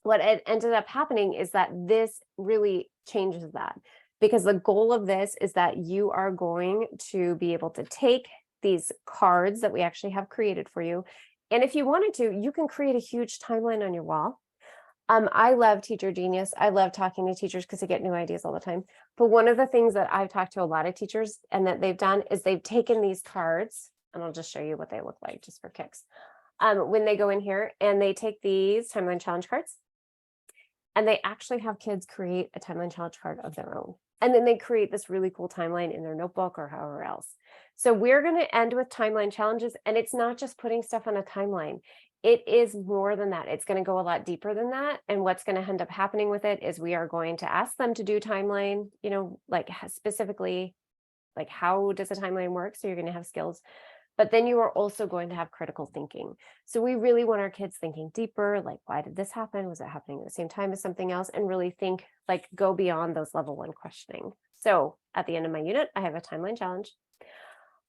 what ended up happening is that this really changes that. Because the goal of this is that you are going to be able to take these cards that we actually have created for you. And if you wanted to, you can create a huge timeline on your wall. I love Teacher Genius. I love talking to teachers because I get new ideas all the time. But one of the things that I've talked to a lot of teachers and that they've done is they've taken these cards, and I'll just show you what they look like just for kicks. When they go in here and they take these timeline challenge cards, and they actually have kids create a timeline challenge card of their own. And then they create this really cool timeline in their notebook or however else. So we're going to end with timeline challenges. And it's not just putting stuff on a timeline. It is more than that. It's going to go a lot deeper than that. And what's going to end up happening with it is we are going to ask them to do timeline, like specifically, like how does a timeline work? So you're going to have skills. But then you are also going to have critical thinking. So we really want our kids thinking deeper, like, why did this happen? Was it happening at the same time as something else? And really think, like, go beyond those level 1 questioning. So at the end of my unit, I have a timeline challenge.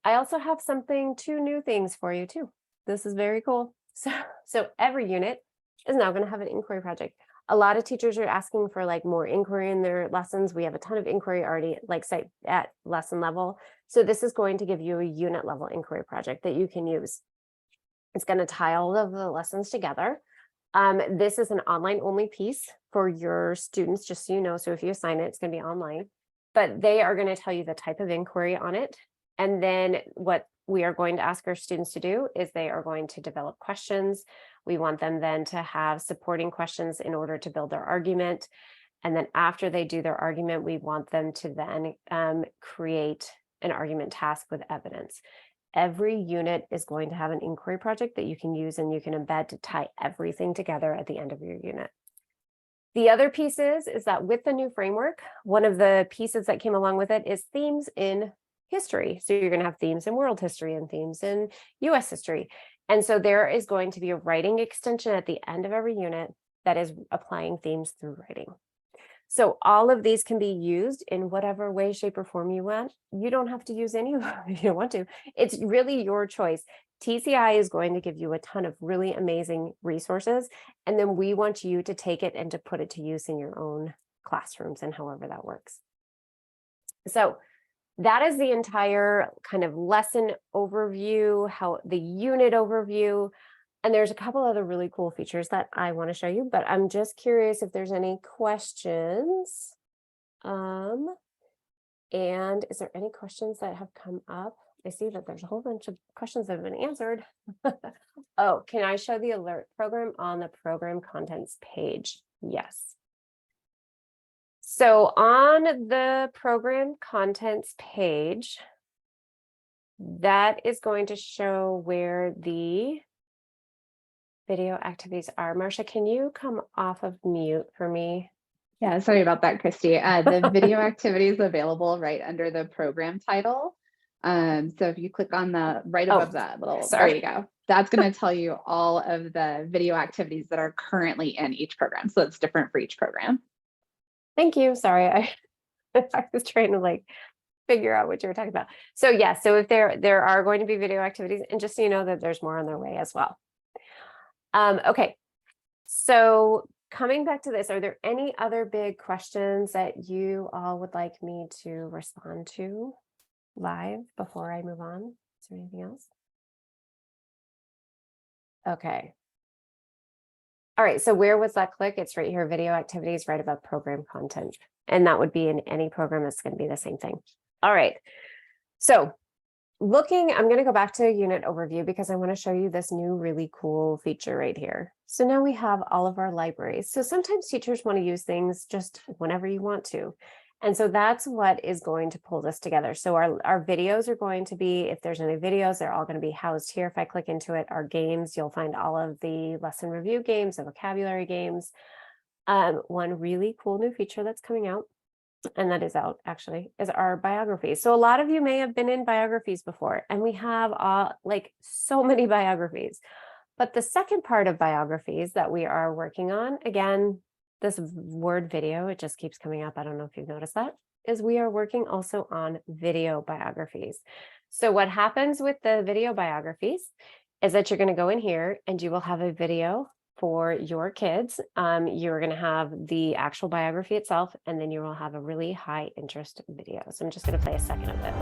I also have 2 new things for you too. This is very cool. So every unit is now going to have an inquiry project. A lot of teachers are asking for like more inquiry in their lessons. We have a ton of inquiry already, like say at lesson level. So this is going to give you a unit level inquiry project that you can use. It's going to tie all of the lessons together. This is an online only piece for your students, just so you know. So if you assign it, it's going to be online, but they are going to tell you the type of inquiry on it. And then what we are going to ask our students to do is they are going to develop questions. We want them then to have supporting questions in order to build their argument. And then after they do their argument, we want them to then create an argument task with evidence. Every unit is going to have an inquiry project that you can use and you can embed to tie everything together at the end of your unit. The other piece is that with the new framework, one of the pieces that came along with it is themes in history. So you're going to have themes in world history and themes in US history. And so there is going to be a writing extension at the end of every unit that is applying themes through writing. So all of these can be used in whatever way, shape, or form you want. You don't have to use any of them if you don't want to. It's really your choice. TCI is going to give you a ton of really amazing resources. And then we want you to take it and to put it to use in your own classrooms and however that works. So that is the entire kind of lesson overview, how the unit overview. And there's a couple other really cool features that I want to show you, but I'm just curious if there's any questions. And is there any questions that have come up? I see that there's a whole bunch of questions that have been answered. Oh, can I show the alert program on the program contents page? Yes. So on the program contents page, that is going to show where the video activities are. Marcia, can you come off of mute for me? Yeah, sorry about that, Christy. The video activity is available right under the program title. So if you click on the right above that little, there sorry. you go. That's going to tell you all of the video activities that are currently in each program. So it's different for each program. Thank you. Sorry, I was trying to like figure out what you were talking about. So yeah, so if there are going to be video activities, and just so you know that there's more on their way as well. Okay, so coming back to this, are there any other big questions that you all would like me to respond to live before I move on? Is there anything else? Okay. All right, so where was that click? It's right here, video activities, right above program content. And that would be in any program, it's going to be the same thing. All right, so I'm going to go back to unit overview because I want to show you this new really cool feature right here. So now we have all of our libraries. So sometimes teachers want to use things just whenever you want to. And so that's what is going to pull this together. So our videos are going to be, if there's any videos, they're all going to be housed here. If I click into it, our games, you'll find all of the lesson review games, the vocabulary games. One really cool new feature that's coming out, and that is out actually, is our biographies. So a lot of you may have been in biographies before, and we have like so many biographies. But the second part of biographies that we are working on, again, this word video, it just keeps coming up. I don't know if you've noticed that, is we are working also on video biographies. So what happens with the video biographies is that you're going to go in here and you will have a video for your kids. You're going to have the actual biography itself, and then you will have a really high interest video. So I'm just going to play a second of it.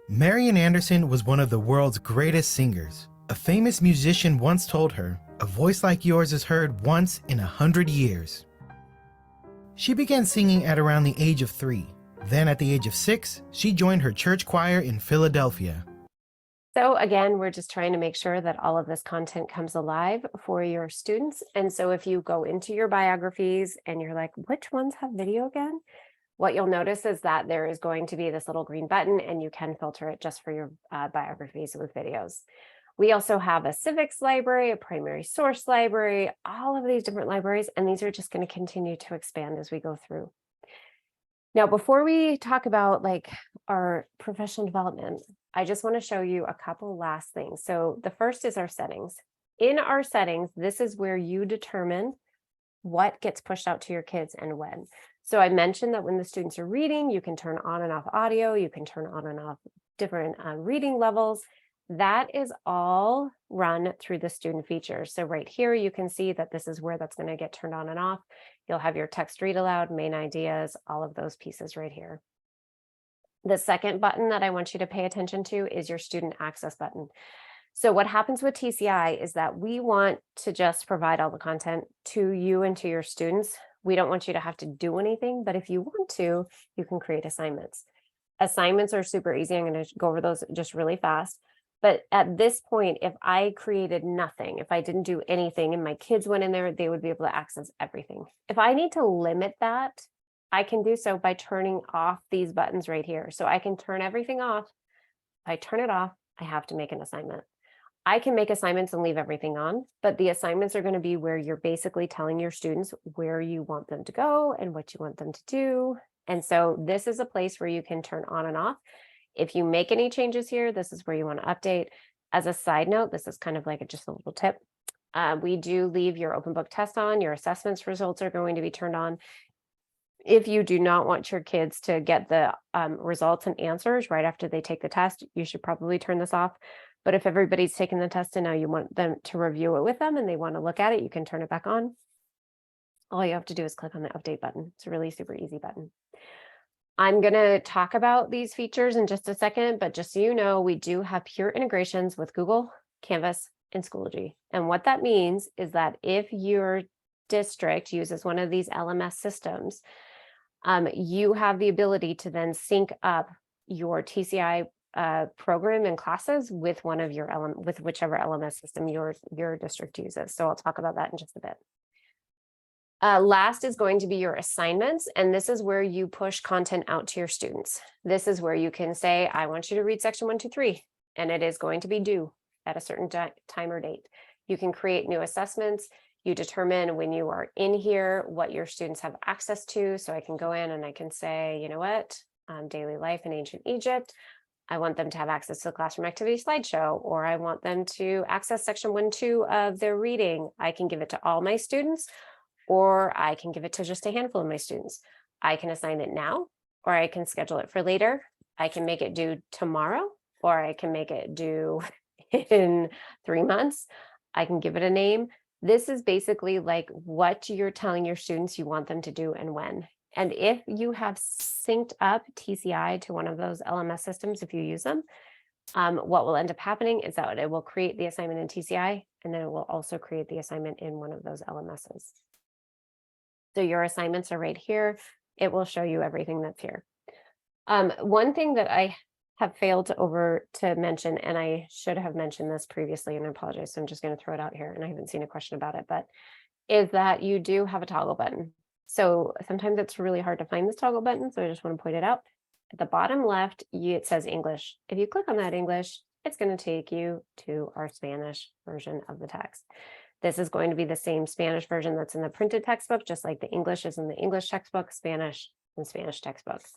Marian Anderson was one of the world's greatest singers. A famous musician once told her, "A voice like yours is heard once in 100 years." She began singing at around the age of 3. Then at the age of 6, she joined her church choir in Philadelphia. So again, we're just trying to make sure that all of this content comes alive for your students. And so if you go into your biographies and you're like, which ones have video again? What you'll notice is that there is going to be this little green button, and you can filter it just for your biographies with videos. We also have a civics library, a primary source library, all of these different libraries, and these are just going to continue to expand as we go through. Now, before we talk about like our professional development, I just want to show you a couple last things. So the first is our settings. In our settings, this is where you determine what gets pushed out to your kids and when. So I mentioned that when the students are reading, you can turn on and off audio, you can turn on and off different reading levels. That is all run through the student features. So right here, you can see that this is where that's going to get turned on and off. You'll have your text read aloud, main ideas, all of those pieces right here. The second button that I want you to pay attention to is your student access button. So what happens with TCI is that we want to just provide all the content to you and to your students. We don't want you to have to do anything, but if you want to, you can create assignments. Assignments are super easy. I'm going to go over those just really fast. But at this point, if I created nothing, if I didn't do anything and my kids went in there, they would be able to access everything. If I need to limit that, I can do so by turning off these buttons right here. So I can turn everything off. If I turn it off, I have to make an assignment. I can make assignments and leave everything on, but the assignments are going to be where you're basically telling your students where you want them to go and what you want them to do. And so this is a place where you can turn on and off. If you make any changes here, this is where you want to update. As a side note, this is kind of like just a little tip. We do leave your open book test on. Your assessments results are going to be turned on. If you do not want your kids to get the results and answers right after they take the test, you should probably turn this off. But if everybody's taken the test and now you want them to review it with them and they want to look at it, you can turn it back on. All you have to do is click on the update button. It's a really super easy button. I'm going to talk about these features in just a second, but just so you know, we do have pure integrations with Google, Canvas, and Schoology. And what that means is that if your district uses one of these LMS systems, you have the ability to then sync up your TCI program and classes with one of your with whichever LMS system your district uses. So I'll talk about that in just a bit. Last is going to be your assignments, and this is where you push content out to your students. This is where you can say, I want you to read section 1, 2, 3, and it is going to be due at a certain time or date. You can create new assessments. You determine when you are in here what your students have access to. So I can go in and I can say, you know what, daily life in ancient Egypt. I want them to have access to the classroom activity slideshow, or I want them to access section 1-2 of their reading. I can give it to all my students, or I can give it to just a handful of my students. I can assign it now, or I can schedule it for later. I can make it due tomorrow, or I can make it due in 3 months. I can give it a name. This is basically like what you're telling your students you want them to do and when. And if you have synced up TCI to one of those LMS systems, if you use them, what will end up happening is that it will create the assignment in TCI, and then it will also create the assignment in one of those LMSs. So your assignments are right here. It will show you everything that's here. One thing that I have failed to mention, and I should have mentioned this previously, and I apologize, so I'm just going to throw it out here, and I haven't seen a question about it, but is that you do have a toggle button. So sometimes it's really hard to find this toggle button, so I just want to point it out. At the bottom left, it says English. If you click on that English, it's going to take you to our Spanish version of the text. This is going to be the same Spanish version that's in the printed textbook, just like the English is in the English textbook, Spanish and Spanish textbooks.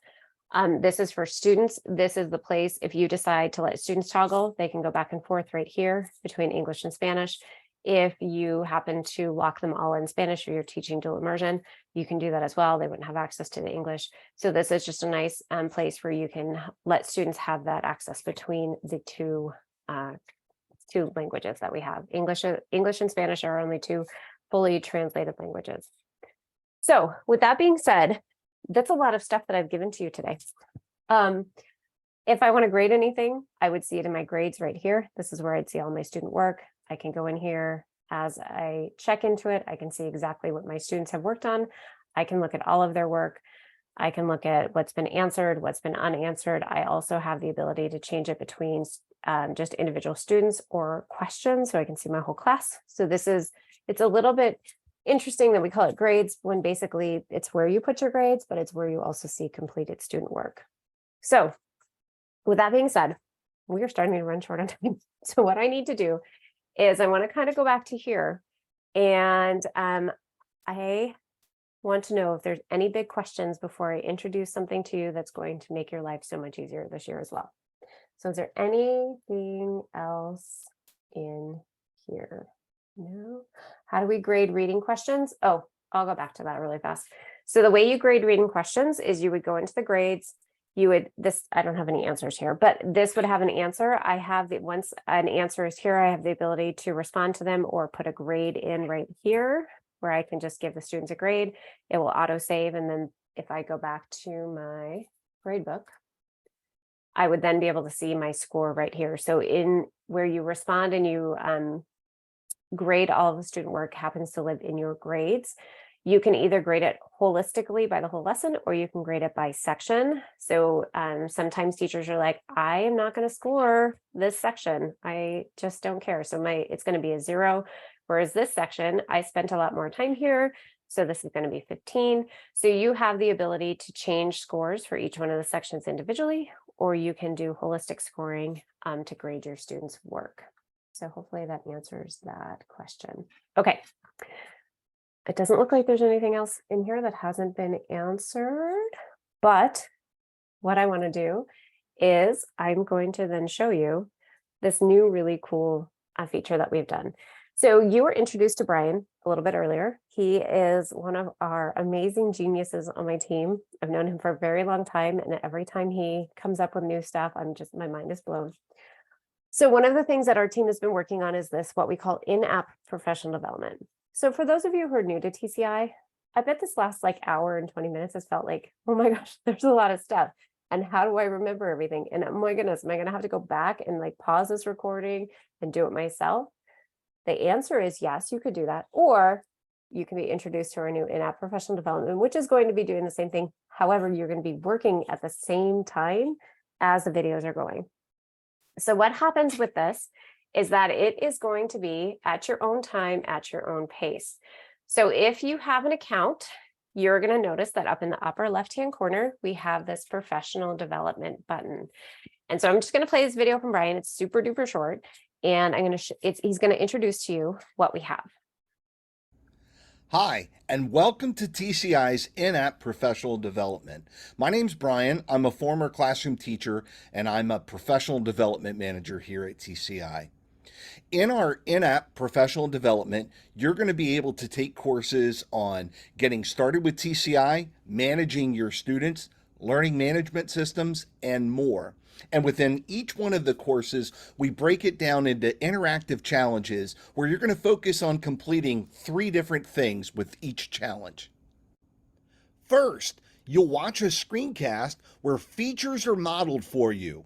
This is for students. This is the place, if you decide to let students toggle, they can go back and forth right here between English and Spanish. If you happen to lock them all in Spanish or you're teaching dual immersion, you can do that as well. They wouldn't have access to the English. So this is just a nice place where you can let students have that access between the two languages that we have. English and Spanish are only two fully translated languages. So with that being said, that's a lot of stuff that I've given to you today. If I want to grade anything, I would see it in my grades right here. This is where I'd see all my student work. I can go in here as I check into it. I can see exactly what my students have worked on. I can look at all of their work. I can look at what's been answered, what's been unanswered. I also have the ability to change it between just individual students or questions, so I can see my whole class. So it's a little bit interesting that we call it grades, when basically it's where you put your grades, but it's where you also see completed student work. So with that being said, we are starting to run short on time. So what I need to do is I want to kind of go back to here, and I want to know if there's any big questions before I introduce something to you that's going to make your life so much easier this year as well. So is there anything else in here? No. How do we grade reading questions? Oh, I'll go back to that really fast. So the way you grade reading questions is you would go into the grades. I don't have any answers here, but this would have an answer. Once an answer is here, I have the ability to respond to them or put a grade in right here, where I can just give the students a grade. It will auto save. And then if I go back to my grade book, I would then be able to see my score right here. So in where you respond and you grade all of the student work happens to live in your grades. You can either grade it holistically by the whole lesson, or you can grade it by section. So sometimes teachers are like, I am not going to score this section. I just don't care. So it's going to be a 0. Whereas this section, I spent a lot more time here. So this is going to be 15. So you have the ability to change scores for each one of the sections individually, or you can do holistic scoring to grade your students' work. So hopefully that answers that question. Okay. It doesn't look like there's anything else in here that hasn't been answered, but what I want to do is I'm going to then show you this new really cool feature that we've done. So you were introduced to Brian a little bit earlier. He is one of our amazing geniuses on my team. I've known him for a very long time, and every time he comes up with new stuff, my mind is blown. So one of the things that our team has been working on is this, what we call in-app professional development. So for those of you who are new to TCI, I bet this last hour and 20 minutes has felt like, oh my gosh, there's a lot of stuff. And how do I remember everything? And oh my goodness, am I going to have to go back and pause this recording and do it myself? The answer is yes, you could do that. Or you can be introduced to our new in-app professional development, which is going to be doing the same thing. However, you're going to be working at the same time as the videos are going. So what happens with this is that it is going to be at your own time, at your own pace. So if you have an account, you're going to notice that up in the upper left-hand corner, we have this professional development button. And so I'm just going to play this video from Brian. It's super duper short. And I'm going to, he's going to introduce to you what we have. Hi, and welcome to TCI's in-app professional development. My name's Brian. I'm a former classroom teacher, and I'm a professional development manager here at TCI. In our in-app professional development, you're going to be able to take courses on getting started with TCI, managing your students, learning management systems, and more. And within each one of the courses, we break it down into interactive challenges where you're going to focus on completing 3 different things with each challenge. First, you'll watch a screencast where features are modeled for you.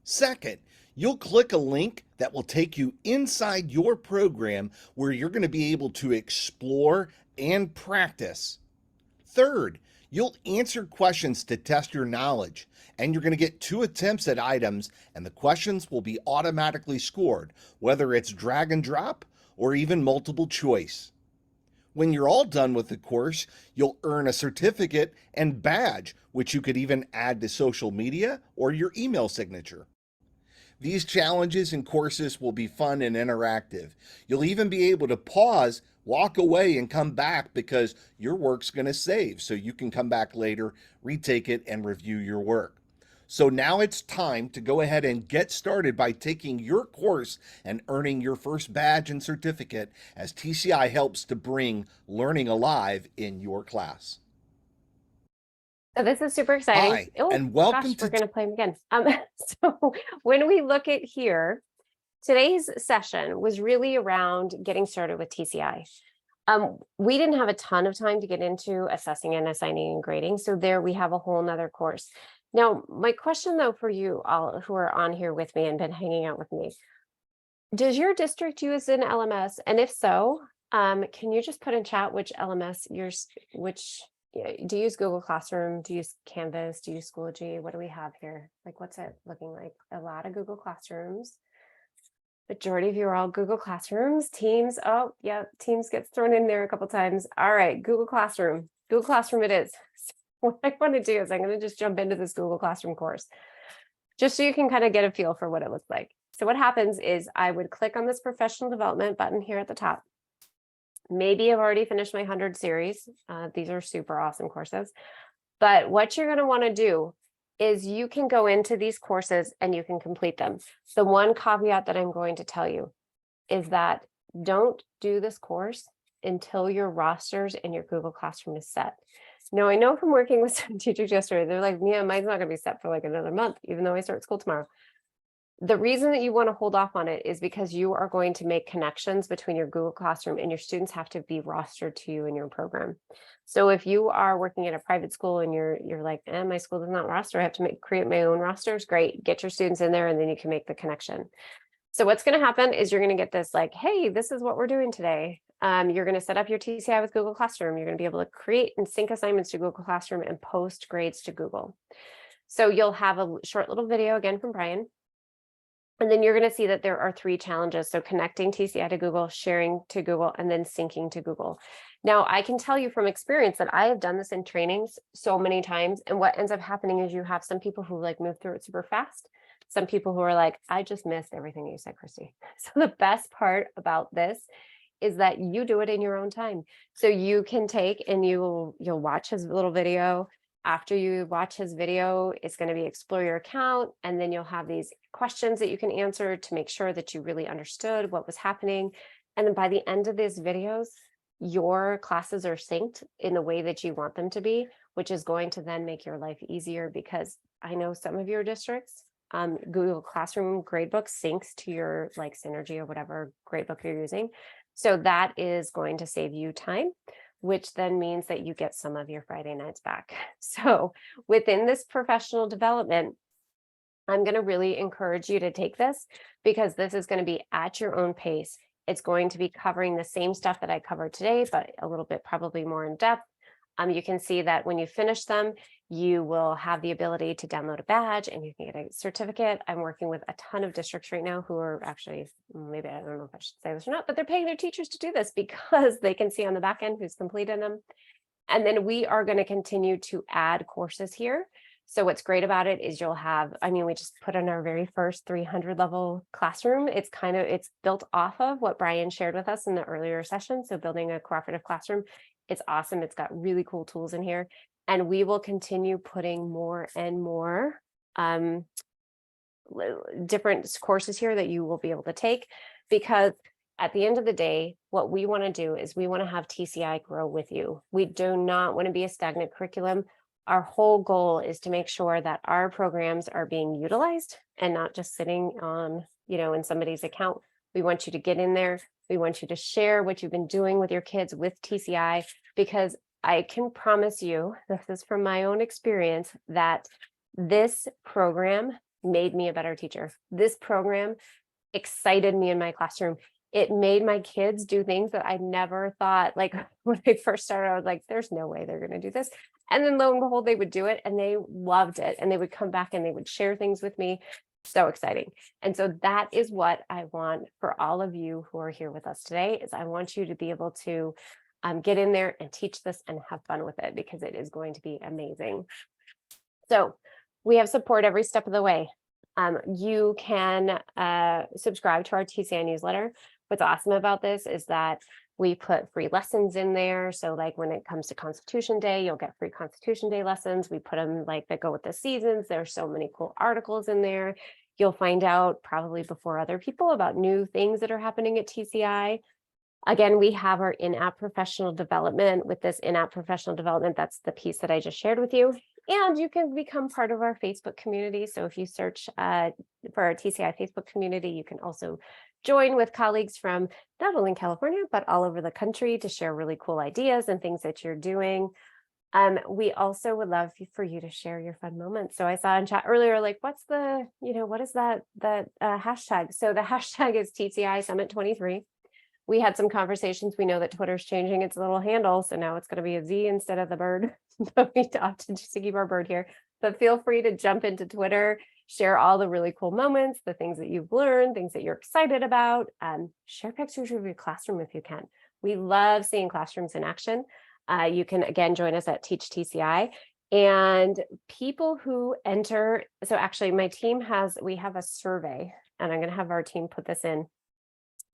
Second, you'll click a link that will take you inside your program where you're going to be able to explore and practice. Third, you'll answer questions to test your knowledge, and you're going to get 2 attempts at items, and the questions will be automatically scored, whether it's drag and drop or even multiple choice. When you're all done with the course, you'll earn a certificate and badge, which you could even add to social media or your email signature. These challenges and courses will be fun and interactive. You'll even be able to pause, walk away, and come back because your work's going to save, so you can come back later, retake it, and review your work. So now it's time to go ahead and get started by taking your course and earning your first badge and certificate as TCI helps to bring learning alive in your class. So this is super exciting. Hi, and welcome gosh, to we're going to play them again. So when we look at here, today's session was really around getting started with TCI. We didn't have a ton of time to get into assessing and assigning and grading. So there we have a whole nother course. Now, my question though, for you all who are on here with me and been hanging out with me, does your district use an LMS? And if so, can you just put in chat which LMS do you use Google Classroom? Do you use Canvas? Do you use Schoology? What do we have here? Like, what's it looking like? A lot of Google Classrooms. Majority of you are all Google Classrooms. Teams, oh yeah, Teams gets thrown in there a couple times. All right, Google Classroom. Google Classroom it is. So what I want to do is I'm going to just jump into this Google Classroom course, just so you can kind of get a feel for what it looks like. So what happens is I would click on this professional development button here at the top. Maybe I've already finished my 100 series. These are super awesome courses. But what you're going to want to do is you can go into these courses and you can complete them. The one caveat that I'm going to tell you is that don't do this course until your rosters in your Google Classroom is set. Now, I know from working with some teachers yesterday, they're like, yeah, mine's not going to be set for like another month, even though I start school tomorrow. The reason that you want to hold off on it is because you are going to make connections between your Google Classroom and your students have to be rostered to you in your program. So if you are working at a private school and you're like, my school does not roster, I have to create my own rosters. Great, get your students in there and then you can make the connection. So what's going to happen is you're going to get this like, hey, this is what we're doing today. You're going to set up your TCI with Google Classroom. You're going to be able to create and sync assignments to Google Classroom and post grades to Google. So you'll have a short little video again from Brian. And then you're going to see that there are 3 challenges. So connecting TCI to Google, sharing to Google, and then syncing to Google. Now, I can tell you from experience that I have done this in trainings so many times. And what ends up happening is you have some people who like move through it super fast. Some people who are like, I just missed everything you said, Christy. So the best part about this is that you do it in your own time. So you can take and you'll watch his little video. After you watch his video, it's going to be explore your account, and then you'll have these questions that you can answer to make sure that you really understood what was happening. And then by the end of these videos, your classes are synced in the way that you want them to be, which is going to then make your life easier, because I know some of your districts, Google Classroom gradebook syncs to your like Synergy or whatever gradebook you're using. So that is going to save you time, which then means that you get some of your Friday nights back. So within this professional development, I'm going to really encourage you to take this, because this is going to be at your own pace. It's going to be covering the same stuff that I covered today, but a little bit probably more in depth. You can see that when you finish them, you will have the ability to download a badge and you can get a certificate. I'm working with a ton of districts right now who are actually, maybe I don't know if I should say this or not, but they're paying their teachers to do this because they can see on the back end who's completed them. And then we are going to continue to add courses here. So what's great about it is you'll have, I mean, we just put in our very first 300 level classroom. It's built off of what Brian shared with us in the earlier session. So building a cooperative classroom, it's awesome. It's got really cool tools in here, and we will continue putting more and more different courses here that you will be able to take, because at the end of the day, what we want to do is we want to have TCI grow with you. We do not want to be a stagnant curriculum. Our whole goal is to make sure that our programs are being utilized and not just sitting on, in somebody's account. We want you to get in there. We want you to share what you've been doing with your kids with TCI, because I can promise you, this is from my own experience, that this program made me a better teacher. This program excited me in my classroom. It made my kids do things that I never thought, like when I first started, I was like, there's no way they're going to do this. And then lo and behold, they would do it and they loved it. And they would come back and they would share things with me. So exciting. And so that is what I want for all of you who are here with us today, is I want you to be able to get in there and teach this and have fun with it, because it is going to be amazing. So we have support every step of the way. You can subscribe to our TCI newsletter. What's awesome about this is that we put free lessons in there. So like when it comes to Constitution Day, you'll get free Constitution Day lessons. We put them like that go with the seasons. There's so many cool articles in there. You'll find out probably before other people about new things that are happening at TCI. Again, we have our in-app professional development. With this in-app professional development, that's the piece that I just shared with you. And you can become part of our Facebook community. So if you search for our TCI Facebook community, you can also join with colleagues from not only California, but all over the country to share really cool ideas and things that you're doing. We also would love for you to share your fun moments. So I saw in chat earlier, like, what's the, what is that hashtag? So the hashtag is TCI Summit 23. We had some conversations. We know that Twitter's changing its little handle, so now it's going to be a Z instead of the bird. But we opted just to keep our bird here. But feel free to jump into Twitter, share all the really cool moments, the things that you've learned, things that you're excited about. Share pictures of your classroom if you can. We love seeing classrooms in action. You can, again, join us at Teach TCI. And people who enter, so actually my team we have a survey, and I'm going to have our team put this in,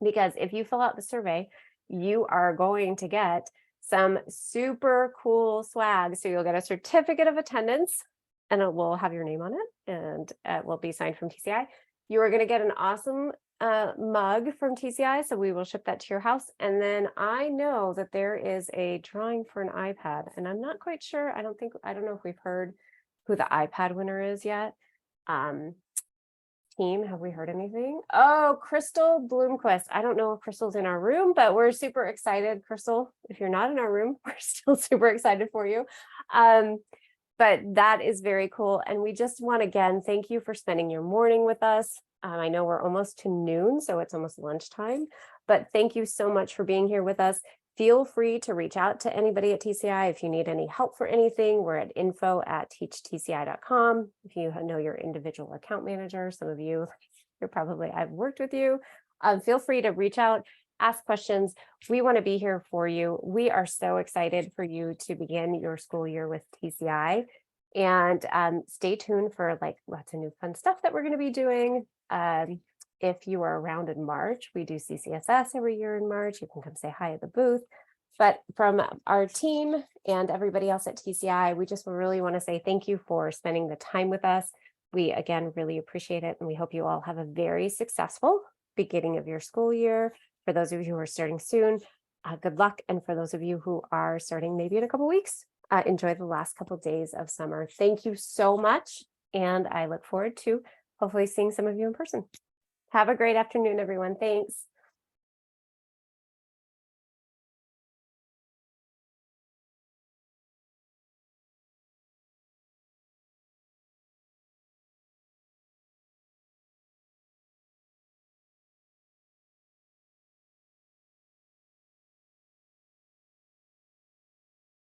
because if you fill out the survey, you are going to get some super cool swag. So you'll get a certificate of attendance, and it will have your name on it, and it will be signed from TCI. You are going to get an awesome mug from TCI, so we will ship that to your house. And then I know that there is a drawing for an iPad, and I'm not quite sure. I don't know if we've heard who the iPad winner is yet. Team, have we heard anything? Oh, Crystal Bloomquist. I don't know if Crystal's in our room, but we're super excited. Crystal, if you're not in our room, we're still super excited for you. But that is very cool. And we just want, again, thank you for spending your morning with us. I know we're almost to noon, so it's almost lunchtime, but thank you so much for being here with us. Feel free to reach out to anybody at TCI if you need any help for anything. We're at info@teachtci.com. If you know your individual account manager, some of you, I've worked with you. Feel free to reach out, ask questions. We want to be here for you. We are so excited for you to begin your school year with TCI. And stay tuned for lots of new fun stuff that we're going to be doing. If you are around in March, we do CCSS every year in March. You can come say hi at the booth. But from our team and everybody else at TCI, we just really want to say thank you for spending the time with us. We, again, really appreciate it. And we hope you all have a very successful beginning of your school year. For those of you who are starting soon, good luck. And for those of you who are starting maybe in a couple weeks, enjoy the last couple of days of summer. Thank you so much. And I look forward to hopefully seeing some of you in person. Have a great afternoon, everyone. Thanks.